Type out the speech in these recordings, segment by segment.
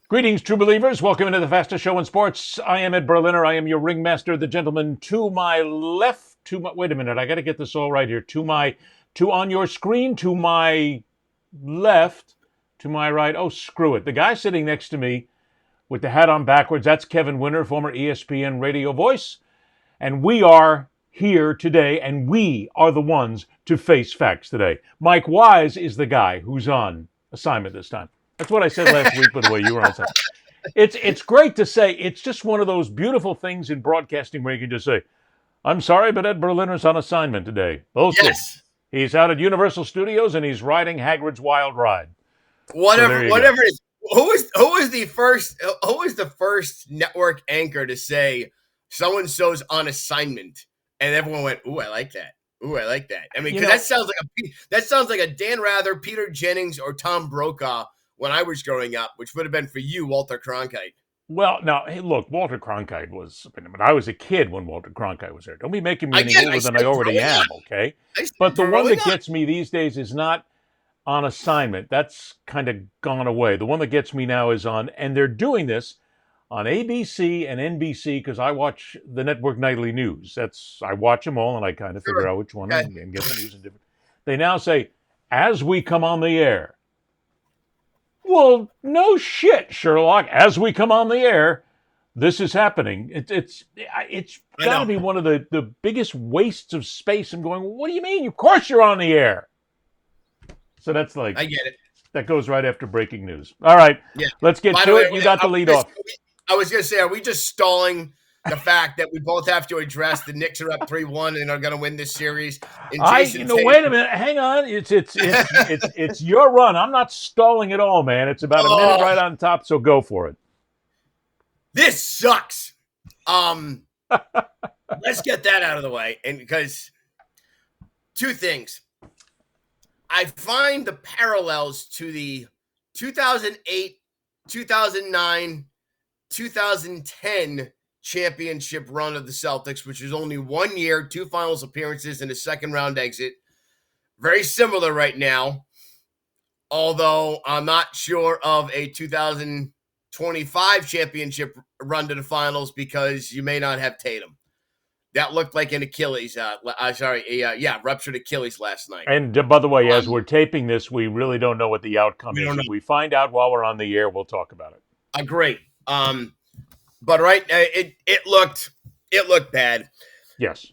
Greetings, true believers. Welcome into the fastest show in sports. I am Ed Berliner. I am your ringmaster, the gentleman to my left. Wait a minute. I got to get this all right here. To on your screen, to my left, to my right. Oh, screw it. The guy sitting next to me with the hat on backwards, that's Kevin Winter, former ESPN radio voice. And we are here today, and we are the ones to face facts today. Mike Wise is the guy who's on assignment this time. That's what I said last week, by the way. You were on set. It's great to say. It's just one of those beautiful things in broadcasting where you can just say, I'm sorry, but Ed Berliner's on assignment today. Bullshit. Yes. He's out at Universal Studios, and he's riding Hagrid's Wild Ride. Whatever it is. Who was the first network anchor to say so-and-so's on assignment? And everyone went, ooh, I like that. Ooh, I like that. I mean, because that sounds like a Dan Rather, Peter Jennings, or Tom Brokaw when I was growing up, which would have been for you, Walter Cronkite. Well, now, hey, look, Walter Cronkite was, I was a kid when Walter Cronkite was there. Don't be making me any older than I already am, okay? But the one that gets me these days is not on assignment. That's kind of gone away. The one that gets me now is on, and they're doing this on ABC and NBC because I watch the network nightly news. I watch them all, and I kind of figure out which one and get the news in different. They now say, as we come on the air. Well, no shit, Sherlock. As we come on the air, this is happening. It's got to be one of the biggest wastes of space. I'm going, what do you mean? Of course you're on the air. So that's like, I get it. That goes right after breaking news. All right, let's get to it. You got the lead off. I was going to say, are we just stalling the fact that we both have to address the Knicks are up 3-1 and are going to win this series? Wait a minute. Hang on. It's your run. I'm not stalling at all, man. It's about a minute right on top, so go for it. This sucks. Let's get that out of the way. And because two things. I find the parallels to the 2008, 2009, 2010 championship run of the Celtics, which is only 1 year, 2 finals appearances, and a second-round exit. Very similar right now, although I'm not sure of a 2025 championship run to the finals because you may not have Tatum. That looked like an Achilles, ruptured Achilles last night. And by the way, as we're taping this, we really don't know what the outcome is. If we find out while we're on the air, we'll talk about it. Agree. But it looked bad. Yes.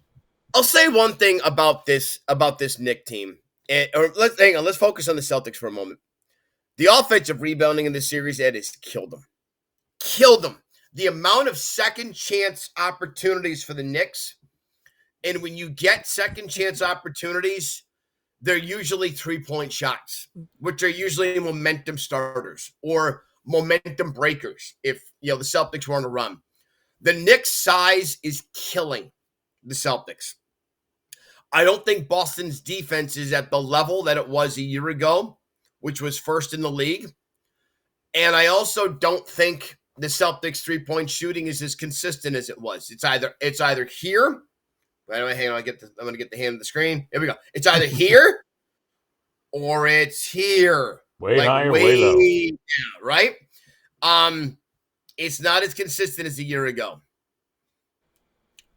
I'll say one thing about this Knicks team. Let's focus on the Celtics for a moment. The offensive rebounding in this series, Ed, has killed them. Killed them. The amount of second chance opportunities for the Knicks, and when you get second chance opportunities, they're usually 3-point shots, which are usually momentum starters or momentum breakers if the Celtics were on a run. The Knicks' size is killing the Celtics. I don't think Boston's defense is at the level that it was a year ago, which was first in the league. And I also don't think the Celtics 3-point shooting is as consistent as it was. It's either here. Hang on, I'm going to get the hand on the screen. Here we go. It's either here or it's here. Way higher, way low. Down, right? It's not as consistent as a year ago.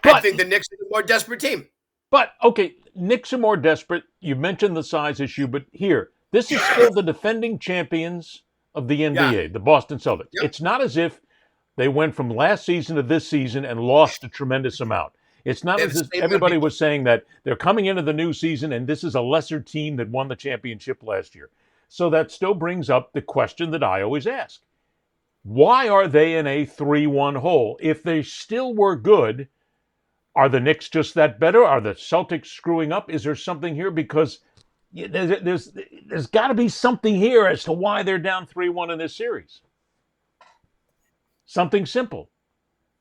I think the Knicks are a more desperate team. But, okay, Knicks are more desperate. You mentioned the size issue, but here, this is still the defending champions of the NBA, the Boston Celtics. Yep. It's not as if they went from last season to this season and lost a tremendous amount. It's not as if everybody was saying that they're coming into the new season and this is a lesser team that won the championship last year. So that still brings up the question that I always ask. Why are they in a 3-1 hole? If they still were good, are the Knicks just that better? Are the Celtics screwing up? Is there something here? Because there's got to be something here as to why they're down 3-1 in this series. Something simple.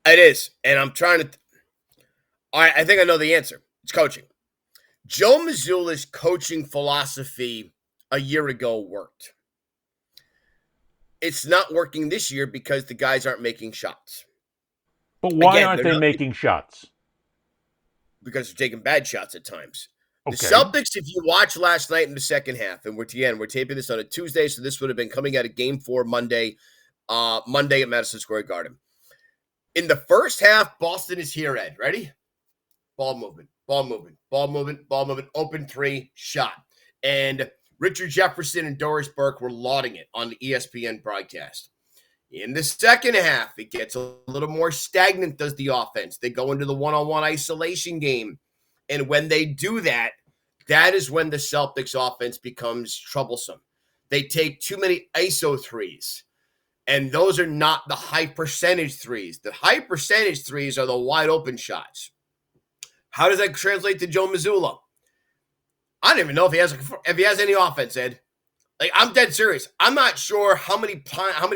It is. And I'm trying to. All right, I think I know the answer. It's coaching. Joe Mazzulla's coaching philosophy a year ago worked. It's not working this year because the guys aren't making shots. But why aren't they making shots? Because they're taking bad shots at times. Okay. The Celtics, if you watch last night in the second half, and we're taping this on a Tuesday, so this would have been coming out of Game 4 Monday at Madison Square Garden. In the first half, Boston is here, Ed. Ready? Ball movement, open three, shot. And Richard Jefferson and Doris Burke were lauding it on the ESPN broadcast. In the second half, it gets a little more stagnant, does the offense. They go into the one-on-one isolation game. And when they do that, that is when the Celtics offense becomes troublesome. They take too many ISO threes. And those are not the high percentage threes. The high percentage threes are the wide open shots. How does that translate to Joe Mazzulla? I don't even know if he has any offense, Ed. Like, I'm dead serious. I'm not sure how many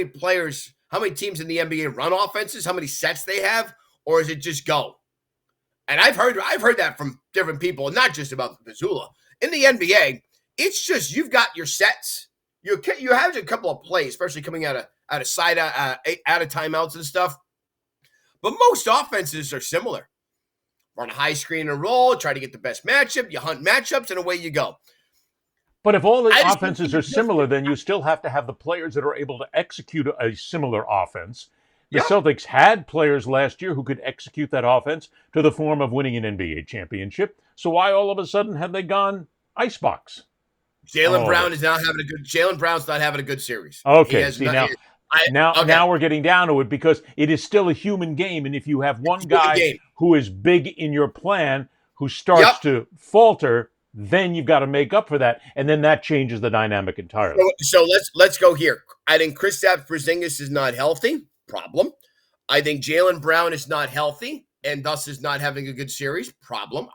players, how many teams in the NBA run offenses, how many sets they have, or is it just go? And I've heard that from different people, not just about Mazzulla. In the NBA, it's just you've got your sets. You have a couple of plays, especially coming out of timeouts and stuff. But most offenses are similar. Run a high screen and roll, try to get the best matchup. You hunt matchups, and away you go. But if all the offenses are similar, then you still have to have the players that are able to execute a similar offense. The Celtics had players last year who could execute that offense to the form of winning an NBA championship. So why all of a sudden have they gone icebox? Jaylen Brown's not having a good series. Okay, now we're getting down to it because it is still a human game, and if you have one guy who is big in your plan who starts to falter, then you've got to make up for that, and then that changes the dynamic entirely. So let's go here. I think Kristaps Porzingis is not healthy. Problem. I think Jaylen Brown is not healthy and thus is not having a good series. Problem.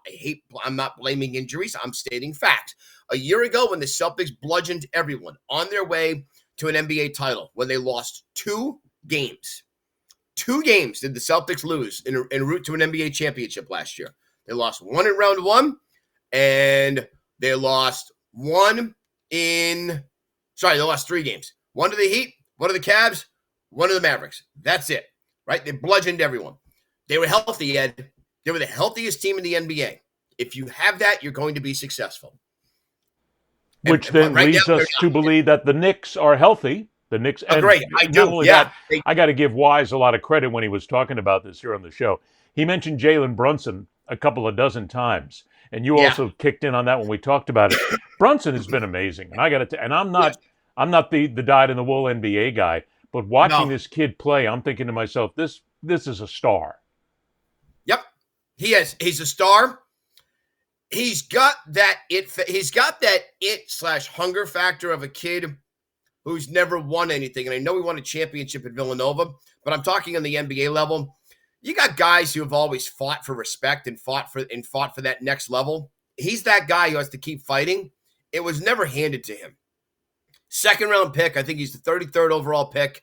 I'm not blaming injuries. I'm stating fact. A year ago, when the Celtics bludgeoned everyone on their way to an NBA title, when they lost 2 games. 2 games did the Celtics lose en route to an NBA championship last year. They lost 1 in round 1, and they lost 1 they lost 3 games. 1 to the Heat, 1 to the Cavs, 1 to the Mavericks. That's it, right? They bludgeoned everyone. They were healthy, Ed. They were the healthiest team in the NBA. If you have that, you're going to be successful. Which then leads us to believe that the Knicks are healthy. The Knicks, great. I do. Yeah. I got to give Wise a lot of credit when he was talking about this here on the show. He mentioned Jalen Brunson a couple of dozen times, and you also kicked in on that when we talked about it. Brunson has been amazing, and I'm not the dyed-in-the-wool NBA guy, but watching this kid play, I'm thinking to myself, this is a star. Yep, he is. He's a star. He's got that it/hunger factor of a kid who's never won anything. And I know he won a championship at Villanova, but I'm talking on the NBA level. You got guys who have always fought for respect and fought for that next level. He's that guy who has to keep fighting. It was never handed to him. 2nd round pick. I think he's the 33rd overall pick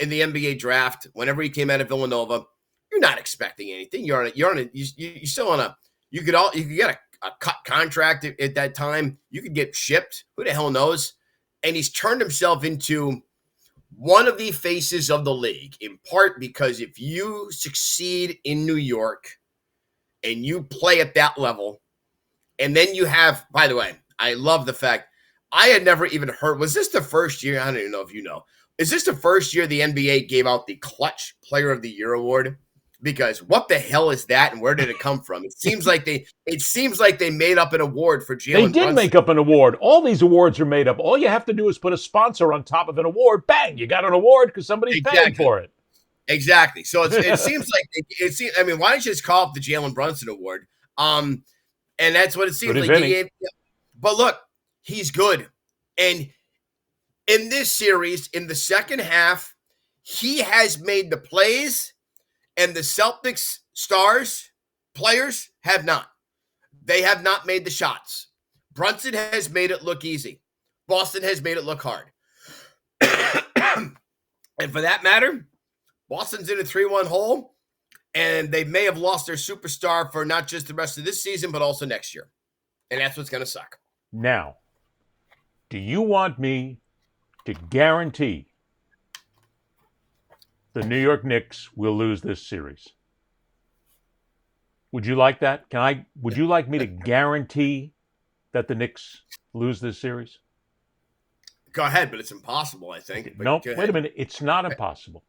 in the NBA draft. Whenever he came out of Villanova, you're not expecting anything. You could get a cut contract at that time. You could get shipped. Who the hell knows? And he's turned himself into one of the faces of the league, in part because if you succeed in New York and you play at that level, and then you have, by the way, I love the fact I had never even heard, was this the first year? I don't even know if you know. Is this the first year the NBA gave out the Clutch Player of the Year award? Because what the hell is that, and where did it come from? It seems like they made up an award for Jalen Brunson. They did make up an award. All these awards are made up. All you have to do is put a sponsor on top of an award. Bang, you got an award because somebody's paying for it. Exactly. So it seems like I mean, why don't you just call it the Jalen Brunson Award? And that's what it seems like. But look, he's good, and in this series, in the second half, He has made the plays, and the Celtics players have not. They have not made the shots. Brunson has made it look easy. Boston has made it look hard. And for that matter, Boston's in a 3-1 hole, and they may have lost their superstar for not just the rest of this season, but also next year. And that's what's going to suck. Now, do you want me to guarantee the New York Knicks will lose this series? Would you like that? Would you like me to guarantee that the Knicks lose this series? Go ahead, but it's impossible, I think. No, wait a minute. It's not impossible.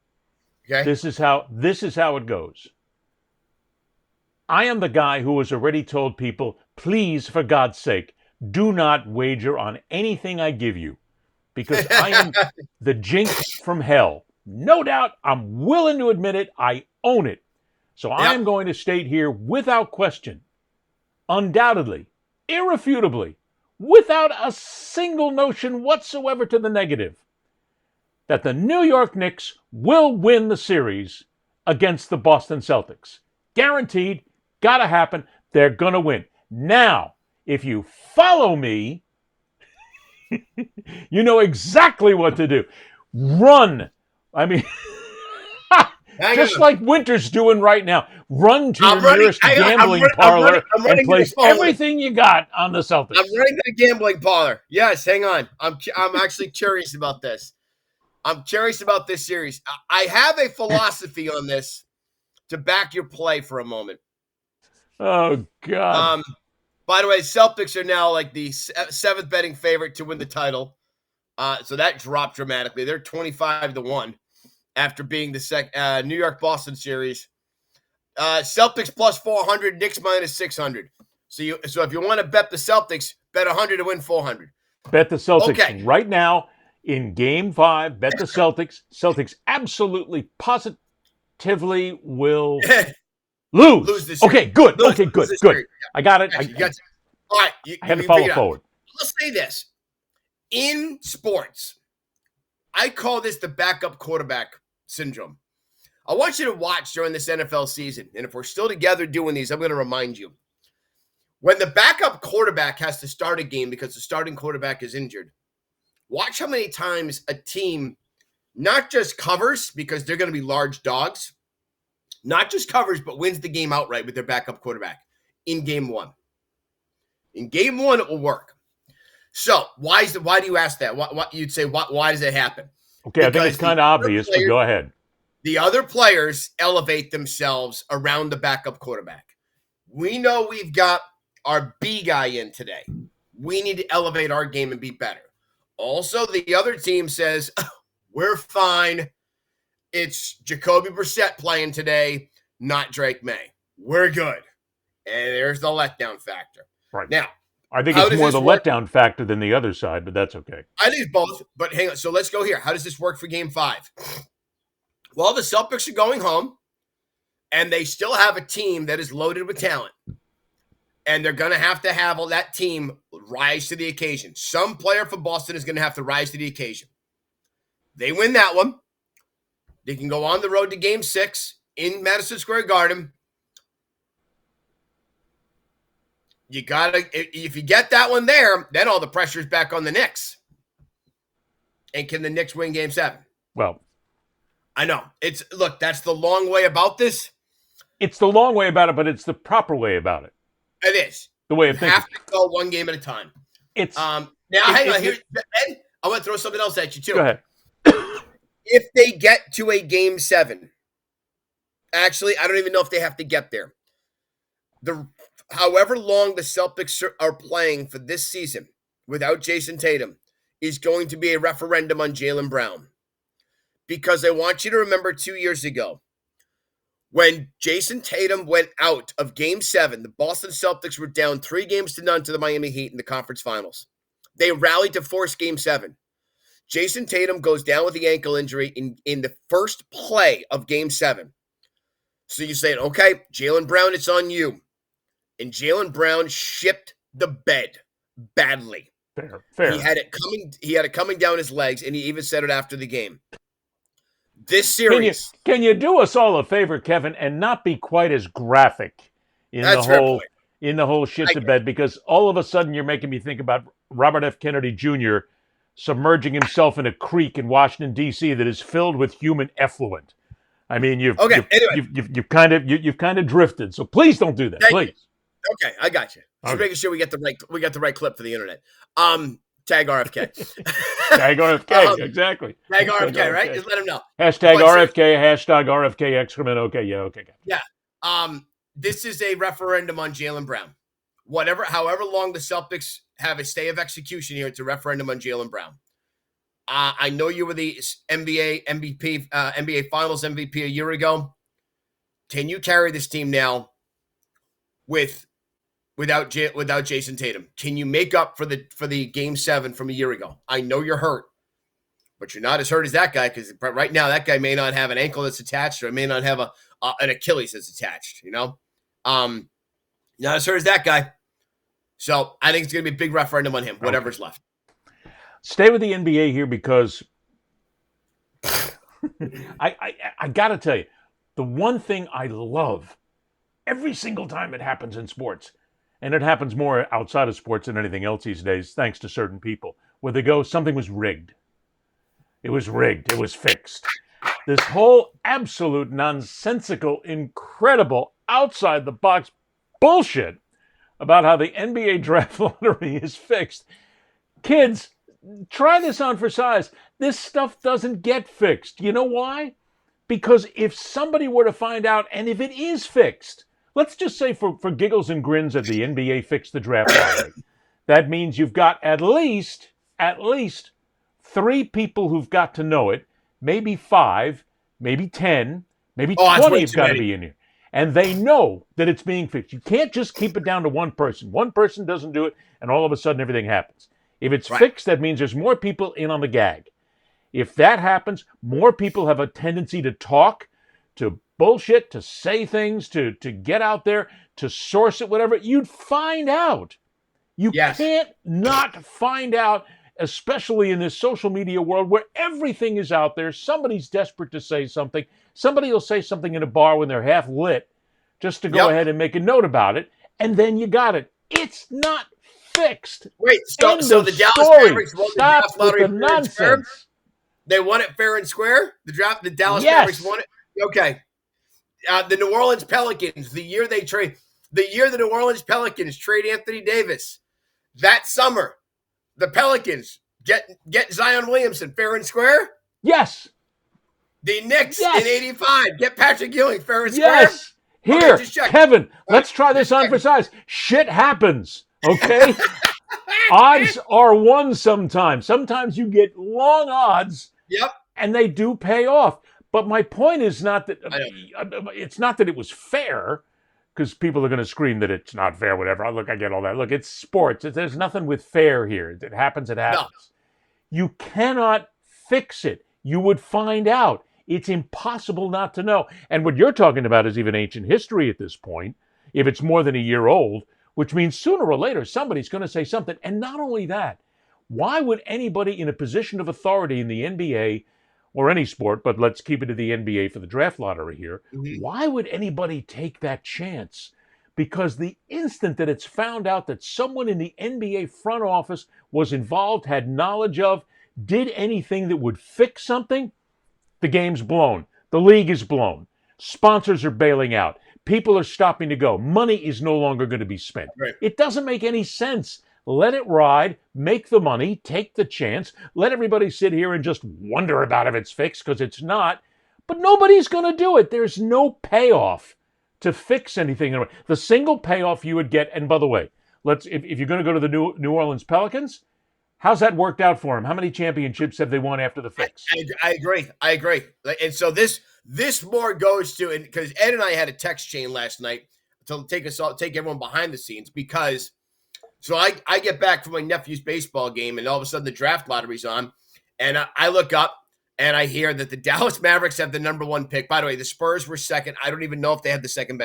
Okay. This is how it goes. I am the guy who has already told people, please, for God's sake, do not wager on anything I give you, because I am the jinx from hell. No doubt, I'm willing to admit it. I own it. So I am going to state here without question, undoubtedly, irrefutably, without a single notion whatsoever to the negative, that the New York Knicks will win the series against the Boston Celtics. Guaranteed, gotta happen, they're gonna win. Now, if you follow me, you know exactly what to do. Run. I mean, just like Winter's doing right now. Run to your nearest gambling parlor and place everything you got on the Celtics. I'm running to the gambling parlor. Yes, hang on. I'm actually curious about this. I'm curious about this series. I have a philosophy on this to back your play for a moment. Oh, God. By the way, Celtics are now like the 7th betting favorite to win the title. So that dropped dramatically. They're 25-1 after being the New York-Boston series. Celtics plus 400, Knicks minus 600. So if you want to bet the Celtics, bet 100 to win 400. Bet the Celtics right now in Game 5. Bet the Celtics. Celtics absolutely, positively will lose this series. Okay, good. Good. Series. I got it. All right. I had to follow forward. Let's say this. In sports, I call this the backup quarterback syndrome. I want you to watch during this NFL season, and if we're still together doing these, I'm going to remind you. When the backup quarterback has to start a game because the starting quarterback is injured, watch how many times a team not just covers, because they're going to be large dogs, not just covers, but wins the game outright with their backup quarterback in game 1. In game 1, it will work. So why do you ask that? What you'd say? Why does it happen? Okay, I think it's kind of obvious, but go ahead. The other players elevate themselves around the backup quarterback. We know we've got our B guy in today. We need to elevate our game and be better. Also, the other team says, we're fine. It's Jacoby Brissett playing today, not Drake May. We're good. And there's the letdown factor. Right. Now, I think it's more the letdown factor than the other side, but that's okay. I think it's both, but hang on. So let's go here. How does this work for Game 5? Well, the Celtics are going home, and they still have a team that is loaded with talent. And they're going to have all that team rise to the occasion. Some player for Boston is going to have to rise to the occasion. They win that one. They can go on the road to Game 6 in Madison Square Garden. You got to, if you get that one there, then all the pressure is back on the Knicks. And can the Knicks win Game 7? Well, I know. Look, that's the long way about this. It's the long way about it, but it's the proper way about it. It is. The way of thinking. You have to go one game at a time. Hang on. Here, Ed, I want to throw something else at you, too. Go ahead. If they get to a Game 7, actually, I don't even know if they have to get there. However long the Celtics are playing for this season without Jason Tatum is going to be a referendum on Jaylen Brown. Because I want you to remember 2 years ago, when Jason Tatum went out of Game 7, the Boston Celtics were down 3-0 to the Miami Heat in the conference finals. They rallied to force Game 7. Jason Tatum goes down with the ankle injury in the first play of Game 7. So you say, okay, Jaylen Brown, it's on you. And Jaylen Brown shipped the bed badly. Fair. He had it coming down his legs, and he even said it after the game. This Can you series, can you do us all a favor, Kevin, and not be quite as graphic in the that's a fair whole point. shit I to get it. bed? Because all of a sudden you're making me think about Robert F. Kennedy Jr. submerging himself in a creek in Washington D.C. that is filled with human effluent. I mean, Okay, anyway, you've kind of drifted. So please don't do that, thank you. please. Okay, I got you. Just Okay. making sure we get the right clip for the internet. Tag RFK. Tag RFK, exactly. Tag RFK, right? Just let him know. Hashtag But RFK, hashtag RFK excrement. Okay, yeah, okay. yeah. This is a referendum on Jaylen Brown. However long the Celtics have a stay of execution here, it's a referendum on Jaylen Brown. I know you were the NBA MVP, NBA Finals MVP a year ago. Can you carry this team now without Jason Tatum? Can you make up for the Game 7 from a year ago? I know you're hurt, but you're not as hurt as that guy, because right now that guy may not have an ankle that's attached, or it may not have an Achilles that's attached. Not as hurt as that guy. So I think it's going to be a big referendum on him, whatever's left. Stay with the NBA here, because I got to tell you, the one thing I love every single time it happens in sports, and it happens more outside of sports than anything else these days, thanks to certain people, where they go, something was rigged. It was rigged. It was fixed. This whole absolute nonsensical, incredible, outside the box bullshit about how the NBA draft lottery is fixed. Kids, try this on for size. This stuff doesn't get fixed. You know why? Because if somebody were to find out, and if it is fixed, let's just say for giggles and grins that the NBA fixed the draft lottery, that means you've got at least 3 people who've got to know it, maybe 5, maybe 10, maybe 20 have got to be in here. And they know that it's being fixed. You can't just keep it down to one person. One person doesn't do it, and all of a sudden everything happens. If it's fixed, that means there's more people in on the gag. If that happens, more people have a tendency to talk, to bullshit, to say things, to get out there, to source it, whatever. You'd find out. You can't not find out, especially in this social media world where everything is out there. Somebody's desperate to say something. Somebody will say something in a bar when they're half lit just to go ahead and make a note about it, and then you got it. It's not fixed. Wait, so the Dallas Mavericks won the draft lottery fair and square? They won it fair and square? The Dallas Mavericks won it? Okay. The New Orleans Pelicans, the year the New Orleans Pelicans trade Anthony Davis, that summer, the Pelicans get Zion Williamson fair and square? Yes. The Knicks in 85 get Patrick Ewing fair and square? Yes. Here, Kevin, let's try this on for size. Shit happens, okay? Odds are won sometimes. Sometimes you get long odds, and they do pay off. But my point is not that it's not that it was fair, because people are going to scream that it's not fair, whatever. Look, I get all that. Look, it's sports. There's nothing with fair here. It happens, it happens. No. You cannot fix it. You would find out. It's impossible not to know. And what you're talking about is even ancient history at this point, if it's more than a year old, which means sooner or later somebody's going to say something. And not only that, why would anybody in a position of authority in the NBA or any sport, but let's keep it to the NBA for the draft lottery here, why would anybody take that chance? Because the instant that it's found out that someone in the NBA front office was involved, had knowledge of, did anything that would fix something, the game's blown. The league is blown. Sponsors are bailing out. People are stopping to go. Money is no longer going to be spent. Right. It doesn't make any sense. Let it ride, make the money, take the chance. Let everybody sit here and just wonder about if it's fixed, because it's not. But nobody's going to do it. There's no payoff to fix anything. The single payoff you would get, and by the way, if you're going to go to the New Orleans Pelicans, how's that worked out for them? How many championships have they won after the fix? I agree. And so this more goes to, and because Ed and I had a text chain last night to take everyone behind the scenes, because so I get back from my nephew's baseball game, and all of a sudden the draft lottery's on, and I look up and I hear that the Dallas Mavericks have the number 1 pick. By the way, the Spurs were second. I don't even know if they had the second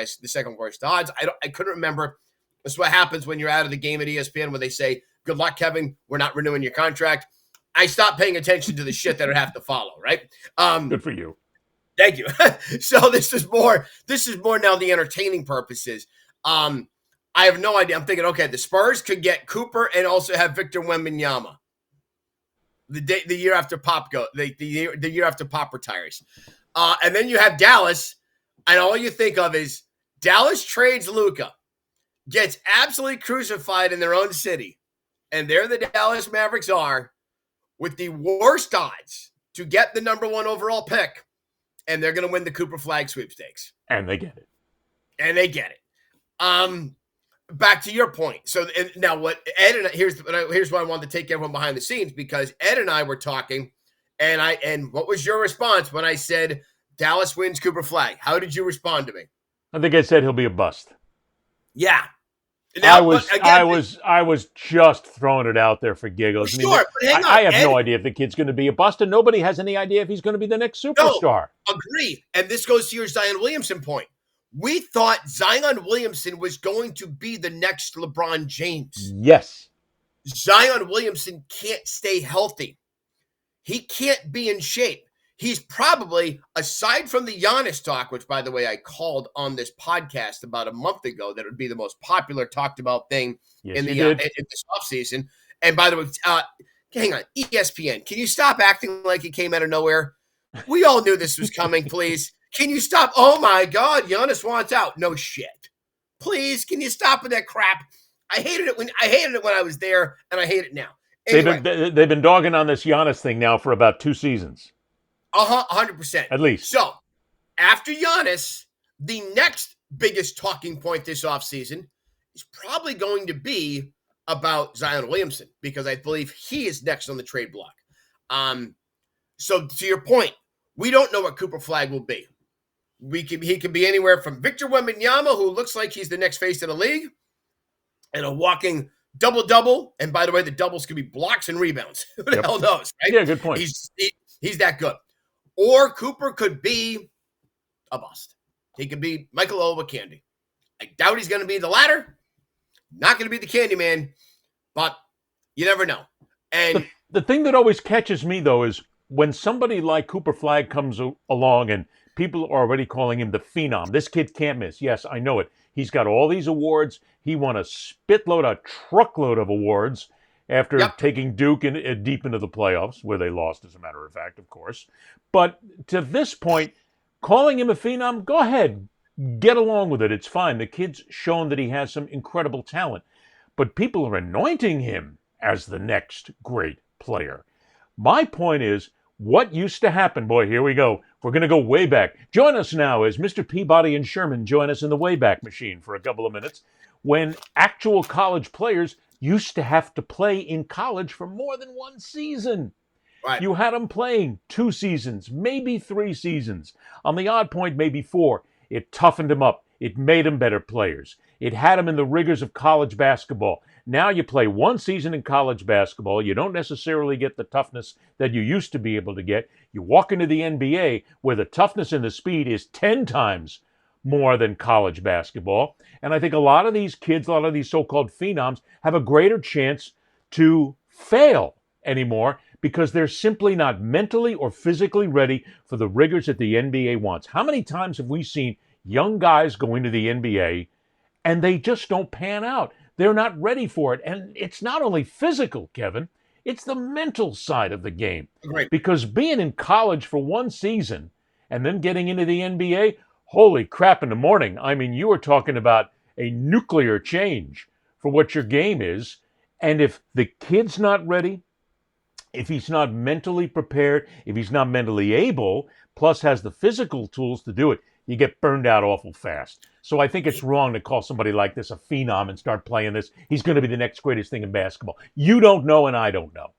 worst odds. I couldn't remember. That's what happens when you're out of the game at ESPN, when they say, "Good luck, Kevin. We're not renewing your contract." I stopped paying attention to the shit that I have to follow, right? Good for you. Thank you. So this is more now the entertaining purposes. I have no idea. I'm thinking, okay, the Spurs could get Cooper and also have Victor Wembanyama the year after Pop the year after Pop retires. And then you have Dallas, and all you think of is Dallas trades Luka, gets absolutely crucified in their own city, and there the Dallas Mavericks are with the worst odds to get the number 1 overall pick, and they're going to win the Cooper Flagg sweepstakes. And they get it. Back to your point. So now what Ed and here's why I wanted to take everyone behind the scenes, because Ed and I were talking, and what was your response when I said Dallas wins Cooper Flagg? How did you respond to me? I think I said he'll be a bust. Yeah. Now, I was just throwing it out there for giggles. Sure, I mean, but hang on, I have no idea if the kid's going to be a bust, and nobody has any idea if he's going to be the next superstar. No, agree. And this goes to your Zion Williamson point. We thought Zion Williamson was going to be the next LeBron James. Yes. Zion Williamson can't stay healthy. He can't be in shape. He's probably, aside from the Giannis talk, which, by the way, I called on this podcast about a month ago, that would be the most popular talked about thing in this offseason. And by the way, hang on, ESPN, can you stop acting like it came out of nowhere? We all knew this was coming, please. Can you stop? Oh, my God, Giannis wants out. No shit. Please, can you stop with that crap? I hated it when I was there, and I hate it now. Anyway, they've been dogging on this Giannis thing now for about 2 seasons. 100%. At least. So, after Giannis, the next biggest talking point this offseason is probably going to be about Zion Williamson, because I believe he is next on the trade block. So, to your point, we don't know what Cooper Flagg will be. He could be anywhere from Victor Wembanyama, who looks like he's the next face of the league, and a walking double-double. And by the way, the doubles could be blocks and rebounds. Who the hell knows, right? Yeah, good point. He's that good. Or Cooper could be a bust. He could be Michael Olowokandi. I doubt he's going to be the latter. Not going to be the Candyman, but you never know. And the thing that always catches me, though, is when somebody like Cooper Flagg comes along and people are already calling him the phenom. This kid can't miss. Yes, I know it. He's got all these awards. He won a truckload of awards after taking Duke deep into the playoffs, where they lost, as a matter of fact, of course. But to this point, calling him a phenom, go ahead. Get along with it. It's fine. The kid's shown that he has some incredible talent. But people are anointing him as the next great player. My point is, what used to happen, boy, here we go. We're going to go way back. Join us now as Mr. Peabody and Sherman join us in the Wayback Machine for a couple of minutes, when actual college players used to have to play in college for more than 1 season. Right. You had them playing 2 seasons, maybe 3 seasons. On the odd point, maybe 4. It toughened them up. It made them better players. It had them in the rigors of college basketball. Now you play 1 season in college basketball. You don't necessarily get the toughness that you used to be able to get. You walk into the NBA where the toughness and the speed is 10 times more than college basketball. And I think a lot of these kids, a lot of these so-called phenoms, have a greater chance to fail anymore because they're simply not mentally or physically ready for the rigors that the NBA wants. How many times have we seen young guys go into the NBA and they just don't pan out? They're not ready for it. And it's not only physical, Kevin, it's the mental side of the game. Right. Because being in college for 1 season and then getting into the NBA, holy crap in the morning. I mean, you were talking about a nuclear change for what your game is. And if the kid's not ready, if he's not mentally prepared, if he's not mentally able, plus has the physical tools to do it, you get burned out awful fast. So I think it's wrong to call somebody like this a phenom and start playing this. He's going to be the next greatest thing in basketball. You don't know, and I don't know.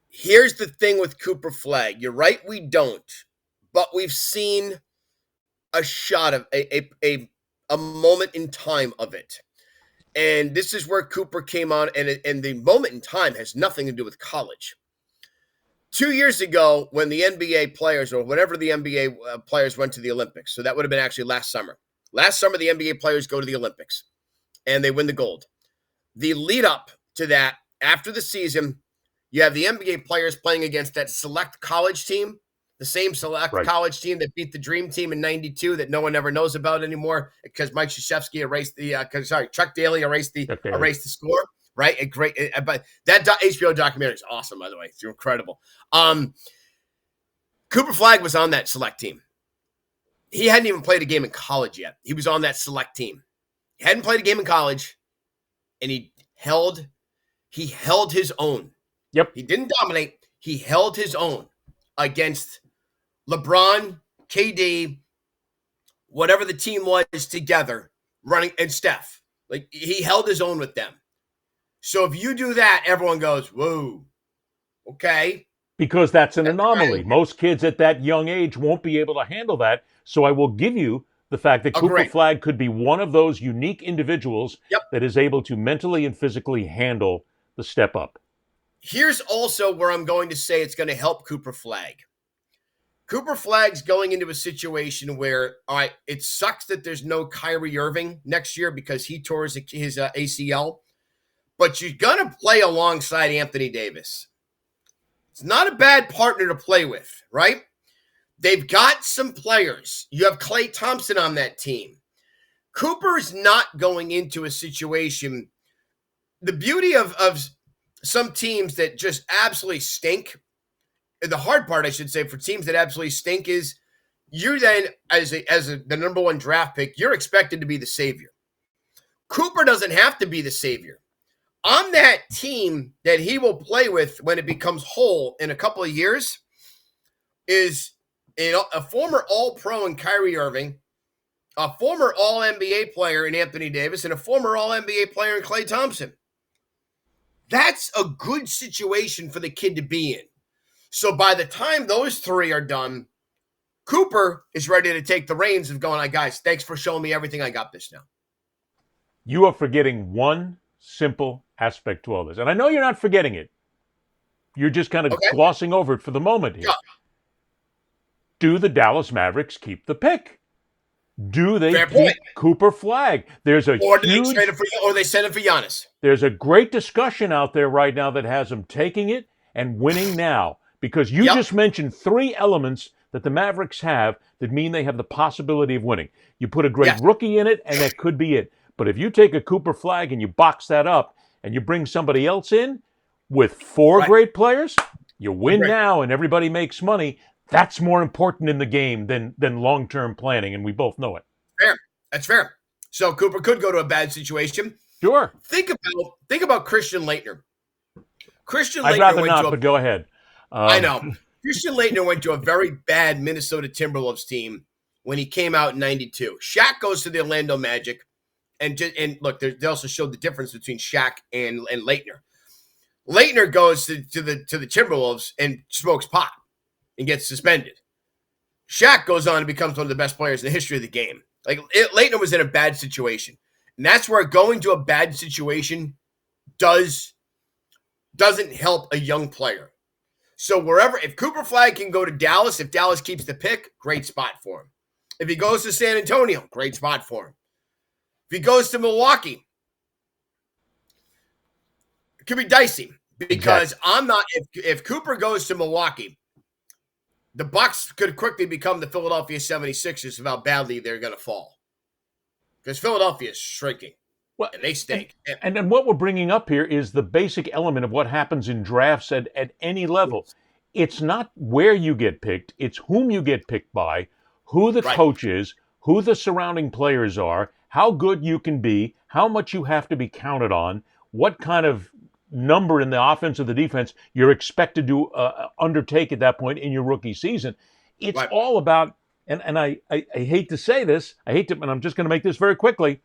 Here's the thing with Cooper Flagg. You're right, we don't. But we've seen a shot of a moment in time of it. And this is where Cooper came on, and the moment in time has nothing to do with college. 2 years ago, when the NBA players, or whenever the NBA players went to the Olympics, so that would have been actually last summer. Last summer, the NBA players go to the Olympics, and they win the gold. The lead up to that, after the season, you have the NBA players playing against that select college team, the same select Right. college team that beat the Dream Team in '92 that no one ever knows about anymore because Mike Krzyzewski erased the. Chuck Daly erased the score. Right, but that HBO documentary is awesome. By the way, it's incredible. Cooper Flagg was on that select team. He hadn't even played a game in college yet. He was on that select team. He hadn't played a game in college, and he held his own. Yep. He didn't dominate. He held his own against LeBron, KD, whatever the team was together, running, and Steph. Like, he held his own with them. So if you do that, everyone goes, whoa, okay. Because that's an anomaly. Right. Most kids at that young age won't be able to handle that. So I will give you the fact that Cooper Flagg could be one of those unique individuals that is able to mentally and physically handle the step up. Here's also where I'm going to say it's going to help Cooper Flagg. Cooper Flagg's going into a situation where, all right, it sucks that there's no Kyrie Irving next year because he tore his ACL, but you're going to play alongside Anthony Davis. It's not a bad partner to play with, right? They've got some players. You have Klay Thompson on that team. Cooper's not going into a situation. The beauty of some teams that just absolutely stink, the hard part, I should say, for teams that absolutely stink is you then, as the number one draft pick, you're expected to be the savior. Cooper doesn't have to be the savior. On that team that he will play with when it becomes whole in a couple of years is a former All-Pro in Kyrie Irving, a former All-NBA player in Anthony Davis, and a former All-NBA player in Klay Thompson. That's a good situation for the kid to be in. So by the time those three are done, Cooper is ready to take the reins of going, guys, thanks for showing me everything. I got this now. You are forgetting one simple aspect to all this. And I know you're not forgetting it. You're just kind of glossing over it for the moment here. Yeah. Do the Dallas Mavericks keep the pick? Do they keep Cooper Flagg? There's a or they send it for Giannis. There's a great discussion out there right now that has them taking it and winning now. Because you just mentioned three elements that the Mavericks have that mean they have the possibility of winning. You put a great rookie in it, and that could be it. But if you take a Cooper Flagg and you box that up and you bring somebody else in with four great players, you win now and everybody makes money. That's more important in the game than long-term planning, and we both know it. Fair. That's fair. So Cooper could go to a bad situation. Sure. Think about Christian Laettner. I'd rather not, but go ahead. I know. Christian Laettner went to a very bad Minnesota Timberwolves team when he came out in '92. Shaq goes to the Orlando Magic. And look, they also showed the difference between Shaq and Laettner. Laettner goes to the Timberwolves and smokes pot and gets suspended. Shaq goes on and becomes one of the best players in the history of the game. Like, Laettner was in a bad situation. And that's where going to a bad situation doesn't help a young player. So if Cooper Flagg can go to Dallas, if Dallas keeps the pick, great spot for him. If he goes to San Antonio, great spot for him. If he goes to Milwaukee, it could be dicey because if Cooper goes to Milwaukee, the Bucks could quickly become the Philadelphia 76ers of how badly they're going to fall. Because Philadelphia is shrinking. Well, and they stink. And what we're bringing up here is the basic element of what happens in drafts at any level. It's not where you get picked. It's whom you get picked by, who the coach is, who the surrounding players are, how good you can be, how much you have to be counted on, what kind of number in the offense or the defense you're expected to undertake at that point in your rookie season. It's all about, and I hate to say this, and I'm just going to make this very quickly.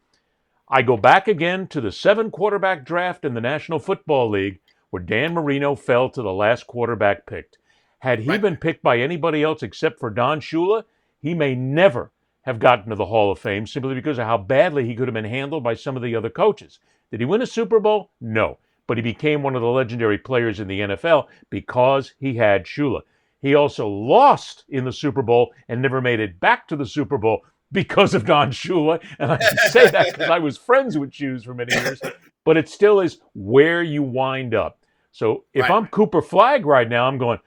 I go back again to the 7 quarterback draft in the National Football League where Dan Marino fell to the last quarterback picked. Had he been picked by anybody else except for Don Shula, he may never have gotten to the Hall of Fame simply because of how badly he could have been handled by some of the other coaches. Did he win a Super Bowl? No. But he became one of the legendary players in the NFL because he had Shula. He also lost in the Super Bowl and never made it back to the Super Bowl because of Don Shula. And I can say that because I was friends with Shoes for many years. But it still is where you wind up. So if I'm Cooper Flagg right now, I'm going,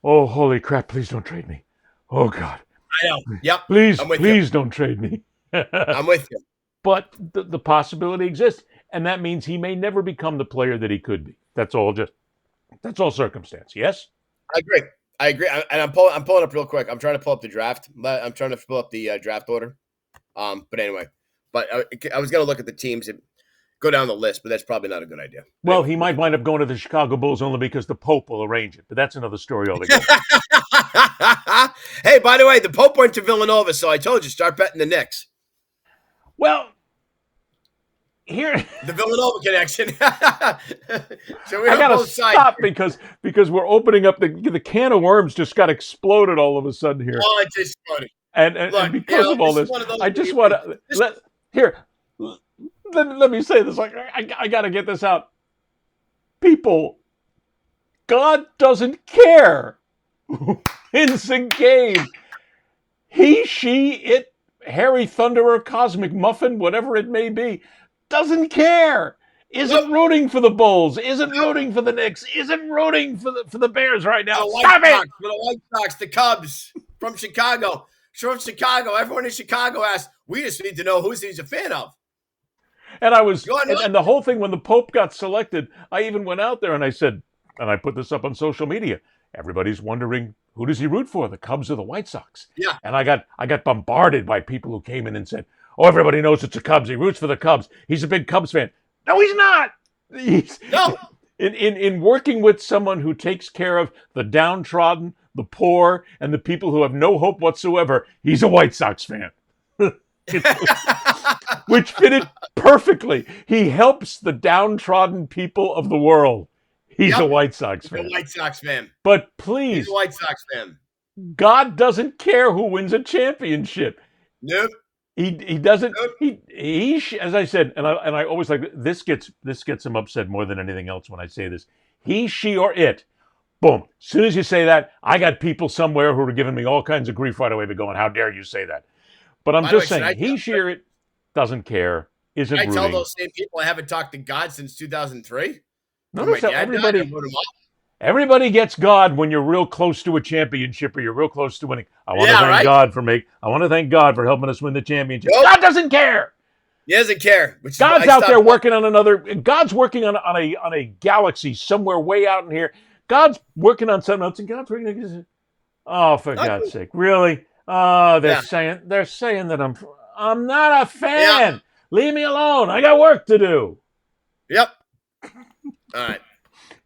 Oh, holy crap, please don't trade me. Oh, God. I know. Yep. Please, I'm with please don't trade me. I'm with you. But the possibility exists, and that means he may never become the player that he could be. That's all circumstance. Yes? I agree. And I'm pulling up real quick. I'm trying to pull up the draft. I'm trying to pull up the draft order. But anyway, I was going to look at the teams and go down the list, but that's probably not a good idea. Well, Anyway. he might wind up going to the Chicago Bulls only because the Pope will arrange it, but that's another story altogether. Hey, by the way, the Pope went to Villanova, so I told you, start betting the Knicks. Well, here the Villanova connection. So I gotta stop because we're opening up the can of worms. Just got exploded all of a sudden here. Oh, it's just funny. And because of all this, I just want to let me say this. I got to get this out. People, God doesn't care who wins a game. He, she, it, Harry Thunderer, Cosmic Muffin, whatever it may be, doesn't care. Isn't rooting for the Bulls. Isn't rooting for the Knicks. Isn't rooting for the Bears right now. Stop it! For the White Sox, the Cubs from Chicago. From Chicago, everyone in Chicago asked, we just need to know who he's a fan of. And and the whole thing, when the Pope got selected, I even went out there and I said, and I put this up on social media, everybody's wondering, who does he root for, the Cubs or the White Sox? Yeah. And I got bombarded by people who came in and said, oh, everybody knows it's the Cubs. He roots for the Cubs. He's a big Cubs fan. No, he's not. No. In working with someone who takes care of the downtrodden, the poor, and the people who have no hope whatsoever, he's a White Sox fan. Which fitted perfectly. He helps the downtrodden people of the world. He's a White Sox fan. He's a White Sox fan. But please, he's a White Sox fan. God doesn't care who wins a championship. Nope. He doesn't. Nope. He as I said, and I always like this gets him upset more than anything else when I say this. He, she, or it. Boom. As soon as you say that, I got people somewhere who are giving me all kinds of grief right away. They're going, "How dare you say that?" But I'm just saying, he, she, or it doesn't care. Isn't rooting. I tell those same people I haven't talked to God since 2003. Notice how everybody gets God when you're real close to a championship or you're real close to winning. I want to thank God for helping us win the championship. Nope. God doesn't care. He doesn't care. God's out there working on God's working on a galaxy somewhere way out in here. God's working on something else, and God's working on. Oh, for God's sake, really? Oh, they're saying that I'm not a fan. Yeah. Leave me alone. I got work to do. Yep. All right.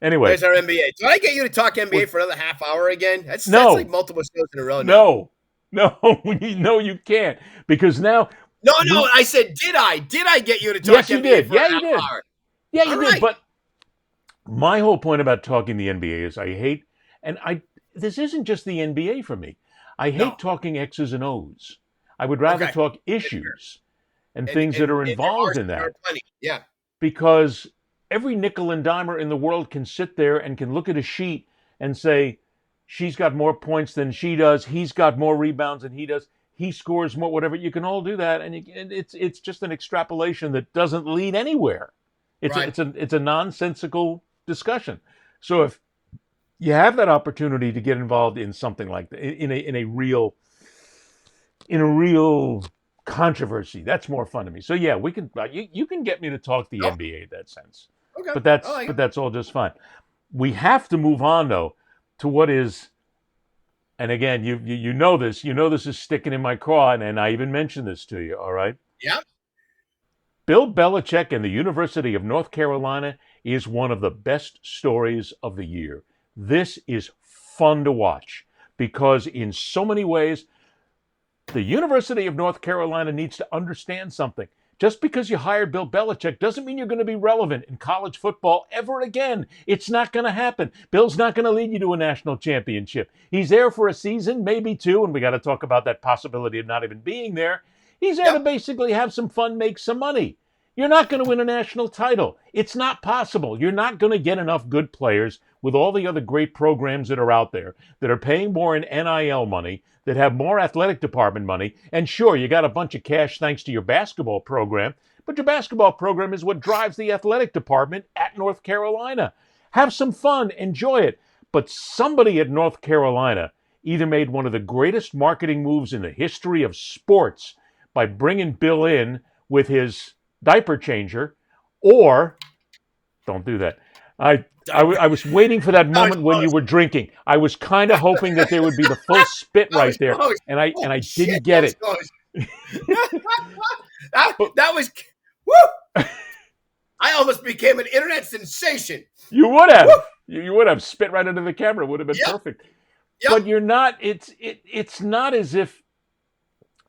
Anyway. There's our NBA. Did I get you to talk NBA for another half hour again? That's like multiple shows in a row now. No, you can't. Because now... No, I said, did I? Did I get you to talk NBA for a half hour? Yeah, you did. But my whole point about talking the NBA is this isn't just the NBA for me. I hate talking X's and O's. I would rather talk issues and things that are involved in that. Yeah. Because every nickel and dimer in the world can sit there and can look at a sheet and say, she's got more points than she does. He's got more rebounds than he does. He scores more, whatever. You can all do that. And it's just an extrapolation that doesn't lead anywhere. It's a nonsensical discussion. So if you have that opportunity to get involved in something like that, in a real controversy, that's more fun to me. So yeah, we can. You can get me to talk the NBA in that sense. Okay. But that's all just fine. We have to move on though to what is, and again, you know this is sticking in my craw, and I even mentioned this to you. All right. Yeah. Bill Belichick and the University of North Carolina is one of the best stories of the year. This is fun to watch because in so many ways, the University of North Carolina needs to understand something. Just because you hired Bill Belichick doesn't mean you're going to be relevant in college football ever again. It's not going to happen. Bill's not going to lead you to a national championship. He's there for a season, maybe two, and we got to talk about that possibility of not even being there. He's there to basically have some fun, make some money. You're not going to win a national title. It's not possible. You're not going to get enough good players with all the other great programs that are out there that are paying more in NIL money, that have more athletic department money. And sure, you got a bunch of cash thanks to your basketball program, but your basketball program is what drives the athletic department at North Carolina. Have some fun. Enjoy it. But somebody at North Carolina either made one of the greatest marketing moves in the history of sports by bringing Bill in with his diaper changer, or don't do that. I was waiting for that That was moment when you close. were drinking. I was kind of hoping that there would be the full spit That was right there, close. and I Holy didn't shit, get that was it. close. But that was, woo! I almost became an internet sensation. you would Woo! have. You would have spit right into the camera. It would have been Yep, perfect. yep. But you're not. It's not as if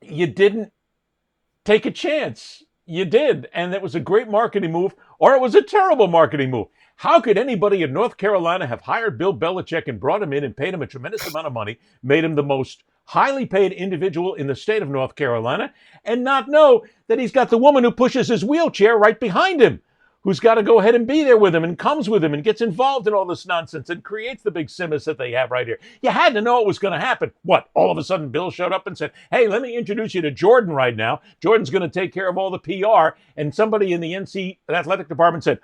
you didn't take a chance. You did, and it was a great marketing move, or it was a terrible marketing move. How could anybody in North Carolina have hired Bill Belichick and brought him in and paid him a tremendous amount of money, made him the most highly paid individual in the state of North Carolina, and not know that he's got the woman who pushes his wheelchair right behind him, who's got to go ahead and be there with him and comes with him and gets involved in all this nonsense and creates the big simus that they have right here? You had to know it was going to happen. What? All of a sudden, Bill showed up and said, hey, let me introduce you to Jordan right now. Jordan's going to take care of all the PR. And somebody in the NC athletic department said,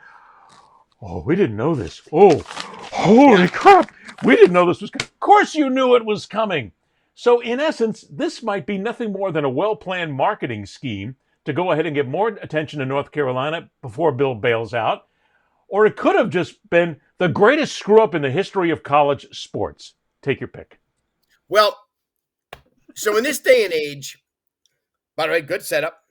oh, we didn't know this. Oh, holy crap. We didn't know this was coming. Of course you knew it was coming. So in essence, this might be nothing more than a well-planned marketing scheme to go ahead and get more attention to North Carolina before Bill bails out. Or it could have just been the greatest screw-up in the history of college sports. Take your pick. Well, so in this day and age, by the way, good setup.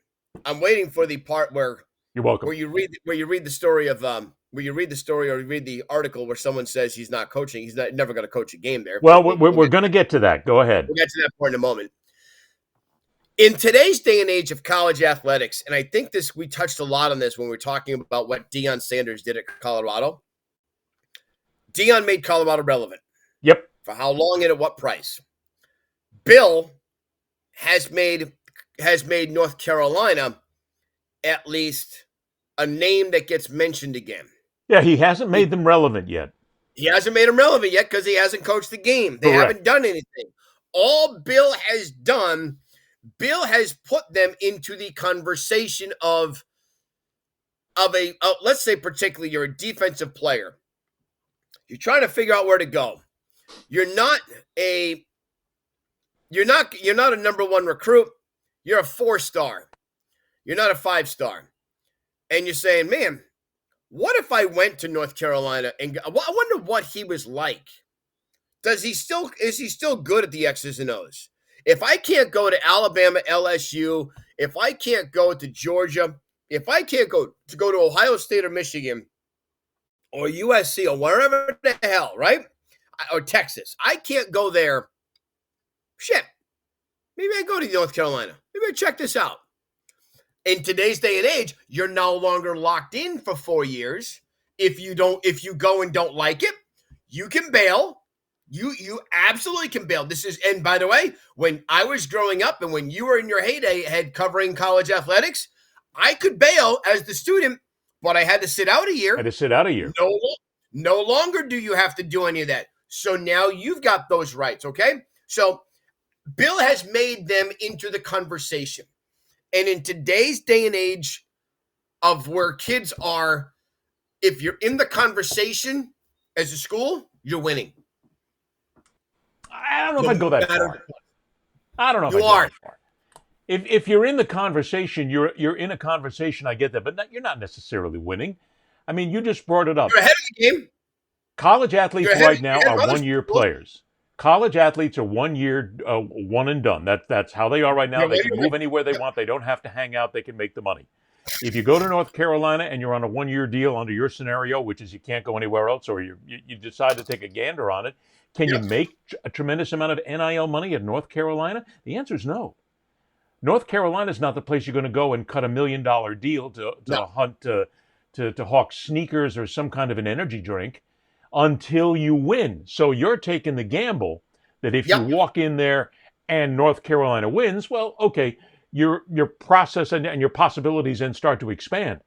I'm waiting for the part where You're welcome. you read the story of where you read the story or you read the article where someone says he's not coaching. He's never going to coach a game there. Well, we're going to get to that. Go ahead. We'll get to that point in a moment. In today's day and age of college athletics, and I think we touched a lot on this when we were talking about what Deion Sanders did at Colorado. Deion made Colorado relevant. Yep. For how long and at what price? Bill has made North Carolina at least a name that gets mentioned again. Yeah, he hasn't made them relevant yet. He hasn't made them relevant yet because he hasn't coached the game. They Correct. haven't done anything. All Bill has done, Bill has put them into the conversation of let's say particularly you're a defensive player. You're trying to figure out where to go. You're not a number one recruit. You're a 4-star. You're not a 5-star. And you're saying, man, what if I went to North Carolina and I wonder what he was like. Is he still good at the X's and O's? If I can't go to Alabama, LSU, if I can't go to Georgia, if I can't go to Ohio State or Michigan or USC or wherever the hell, right? Or Texas, I can't go there. Shit. Maybe I go to North Carolina. Maybe I check this out. In today's day and age, you're no longer locked in for 4 years. If you go and don't like it, you can bail. You absolutely can bail. And by the way, when I was growing up and when you were in your heyday covering college athletics, I could bail as the student, but I had to sit out a year. No longer do you have to do any of that. So now you've got those rights, okay? So Bill has made them into the conversation. And in today's day and age of where kids are, if you're in the conversation as a school, you're winning. I don't know if I'd go that far. I don't know if you I'd are. go that far. If you're in the conversation, you're in a conversation, I get that, but you're not necessarily winning. I mean, you just brought it up. You're ahead of the game. College athletes right now are one-year players. College athletes are 1 year, one and done. That's how they are right now. They can move anywhere they want. They don't have to hang out. They can make the money. If you go to North Carolina and you're on a 1-year deal under your scenario, which is you can't go anywhere else, or you decide to take a gander on it, can you make a tremendous amount of NIL money at North Carolina? The answer is no. North Carolina is not the place you're going to go and cut $1 million deal to hawk sneakers or some kind of an energy drink until you win. So you're taking the gamble that if you walk in there and North Carolina wins, well, okay, your process and your possibilities then start to expand.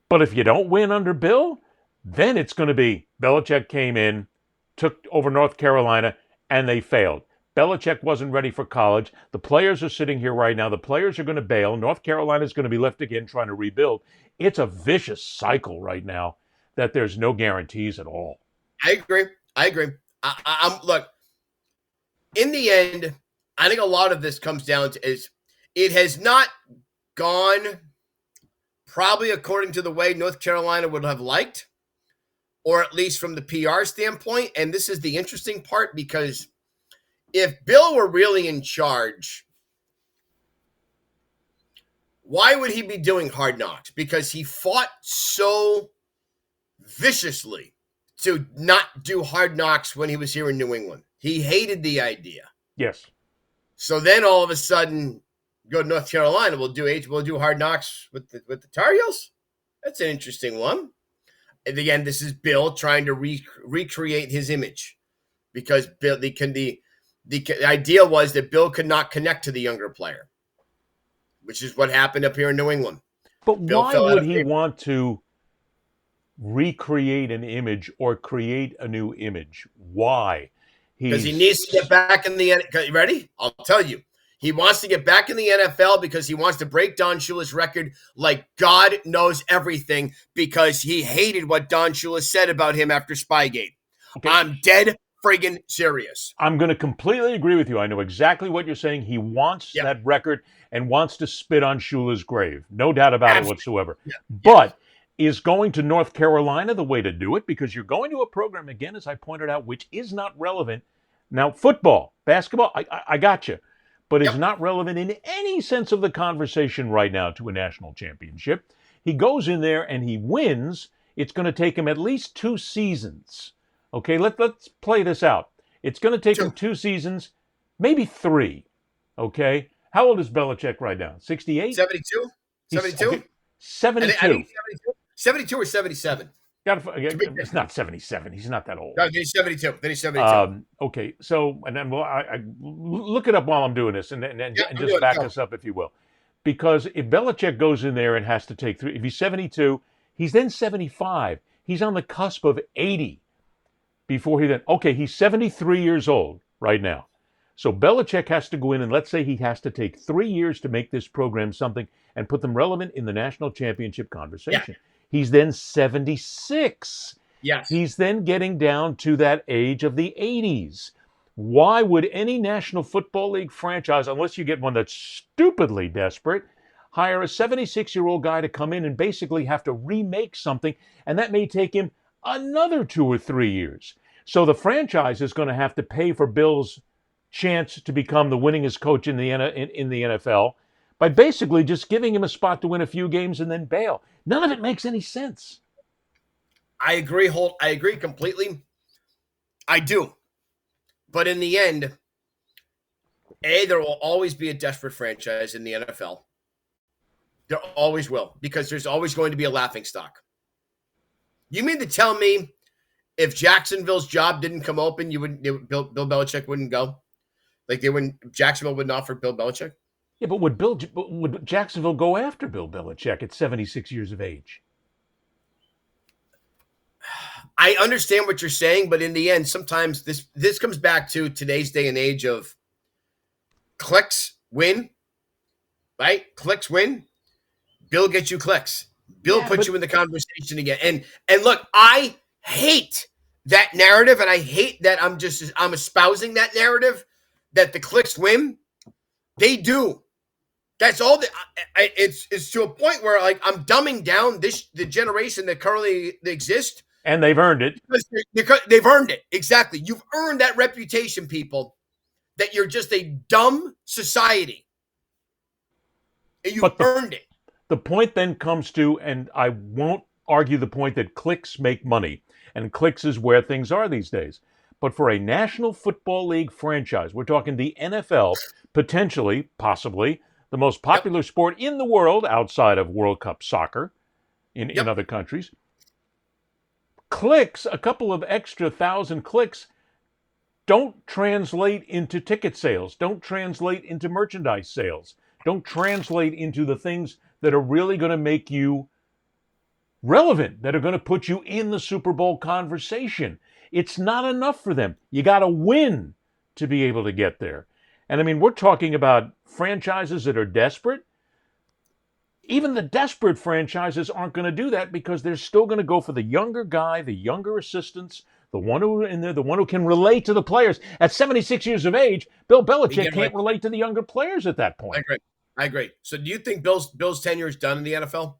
But if you don't win under Bill, then it's going to be Belichick came in, took over North Carolina, and they failed. Belichick wasn't ready for college. The players are sitting here right now. The players are going to bail. North Carolina is going to be left again trying to rebuild. It's a vicious cycle right now that there's no guarantees at all. I agree. I agree. I'm look. In the end, I think a lot of this comes down to is it has not gone probably according to the way North Carolina would have liked, or at least from the PR standpoint. And this is the interesting part because if Bill were really in charge, why would he be doing Hard Knocks? Because he fought so viciously to not do Hard Knocks when he was here in New England. He hated the idea. Yes. So then all of a sudden, go to North Carolina. We'll do Hard Knocks with the Tar Heels. That's an interesting one. And again, this is Bill trying to recreate his image because Bill the idea was that Bill could not connect to the younger player, which is what happened up here in New England. But Bill why fell out would of he favor. want to recreate an image or create a new image? Why? Because he needs to get back in the NFL. You ready? I'll tell you. He wants to get back in the NFL because he wants to break Don Shula's record like God knows everything because he hated what Don Shula said about him after Spygate. Okay. I'm dead friggin' serious. I'm going to completely agree with you. I know exactly what you're saying. He wants that record and wants to spit on Shula's grave. No doubt about it whatsoever. Yeah. But is going to North Carolina the way to do it? Because you're going to a program, again, as I pointed out, which is not relevant. Now, football, basketball, I got you. But is not relevant in any sense of the conversation right now to a national championship. He goes in there and he wins. It's going to take him at least 2 seasons. Okay, let's play this out. It's going to take him 2 seasons, maybe 3. Okay? How old is Belichick right now? 68? 72? 72? Okay, 72. I think 72 or 77. It's not 77. He's not that old. No, he's 72. Then he's 72. Okay, so, and then I look it up while I'm doing this and just back us up, if you will. Because if Belichick goes in there and has to take 3, if he's 72, he's then 75. He's on the cusp of 80 before he's 73 years old right now. So Belichick has to go in and let's say he has to take 3 years to make this program something and put them relevant in the national championship conversation. Yeah. He's then 76. Yes. He's then getting down to that age of the 80s. Why would any National Football League franchise, unless you get one that's stupidly desperate, hire a 76-year-old guy to come in and basically have to remake something, and that may take him another 2 or 3 years. So the franchise is going to have to pay for Bill's chance to become the winningest coach in the NFL by basically just giving him a spot to win a few games and then bail. None of it makes any sense. I agree, Holt. I agree completely. I do. But in the end, there will always be a desperate franchise in the NFL. There always will, because there's always going to be a laughingstock. You mean to tell me if Jacksonville's job didn't come open, Bill Belichick wouldn't go? Like Jacksonville wouldn't offer Bill Belichick? Yeah, but would Jacksonville go after Bill Belichick at 76 years of age? I understand what you're saying, but in the end, sometimes this comes back to today's day and age of clicks win, right? Clicks win. Bill gets you clicks. Bill puts you in the conversation again. And look, I hate that narrative, and I hate that I'm espousing that narrative that the clicks win. They do. That's all. It's to a point where like I'm dumbing down the generation that currently exists. And they've earned it. They've earned it. Exactly. You've earned that reputation, people, that you're just a dumb society. And you've earned it. The point then comes to, and I won't argue the point that clicks make money, and clicks is where things are these days. But for a National Football League franchise, we're talking the NFL, potentially, possibly, the most popular sport in the world outside of World Cup soccer in other countries. Clicks, a couple of extra 1,000 clicks, don't translate into ticket sales, don't translate into merchandise sales, don't translate into the things that are really going to make you relevant, that are going to put you in the Super Bowl conversation. It's not enough for them. You got to win to be able to get there. And I mean, we're talking about franchises that are desperate. Even the desperate franchises aren't going to do that because they're still going to go for the younger guy, the younger assistants, the one who in there, the one who can relate to the players. At 76 years of age, Bill Belichick can't relate to the younger players at that point. I agree. So do you think Bill's tenure is done in the NFL?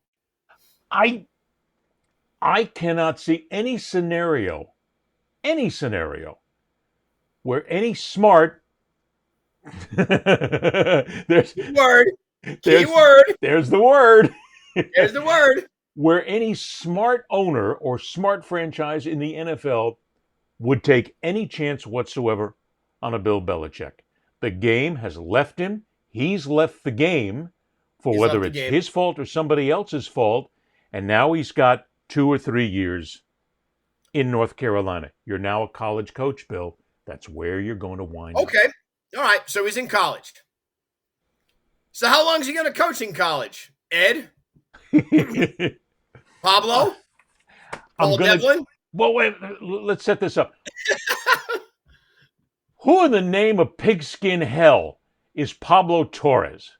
I cannot see any scenario where any smart there's Keyword. There's the word. There's the word. Where any smart owner or smart franchise in the NFL would take any chance whatsoever on a Bill Belichick. The game has left him. He's left the game for whether it's his fault or somebody else's fault. And now he's got 2 or 3 years in North Carolina. You're now a college coach, Bill. That's where you're going to wind up. Okay. All right. So he's in college. So how long is he going to coach in college? Ed? Pablo? Paul Devlin? Well, wait. Let's set this up. Who in the name of pigskin hell is Pablo Torres?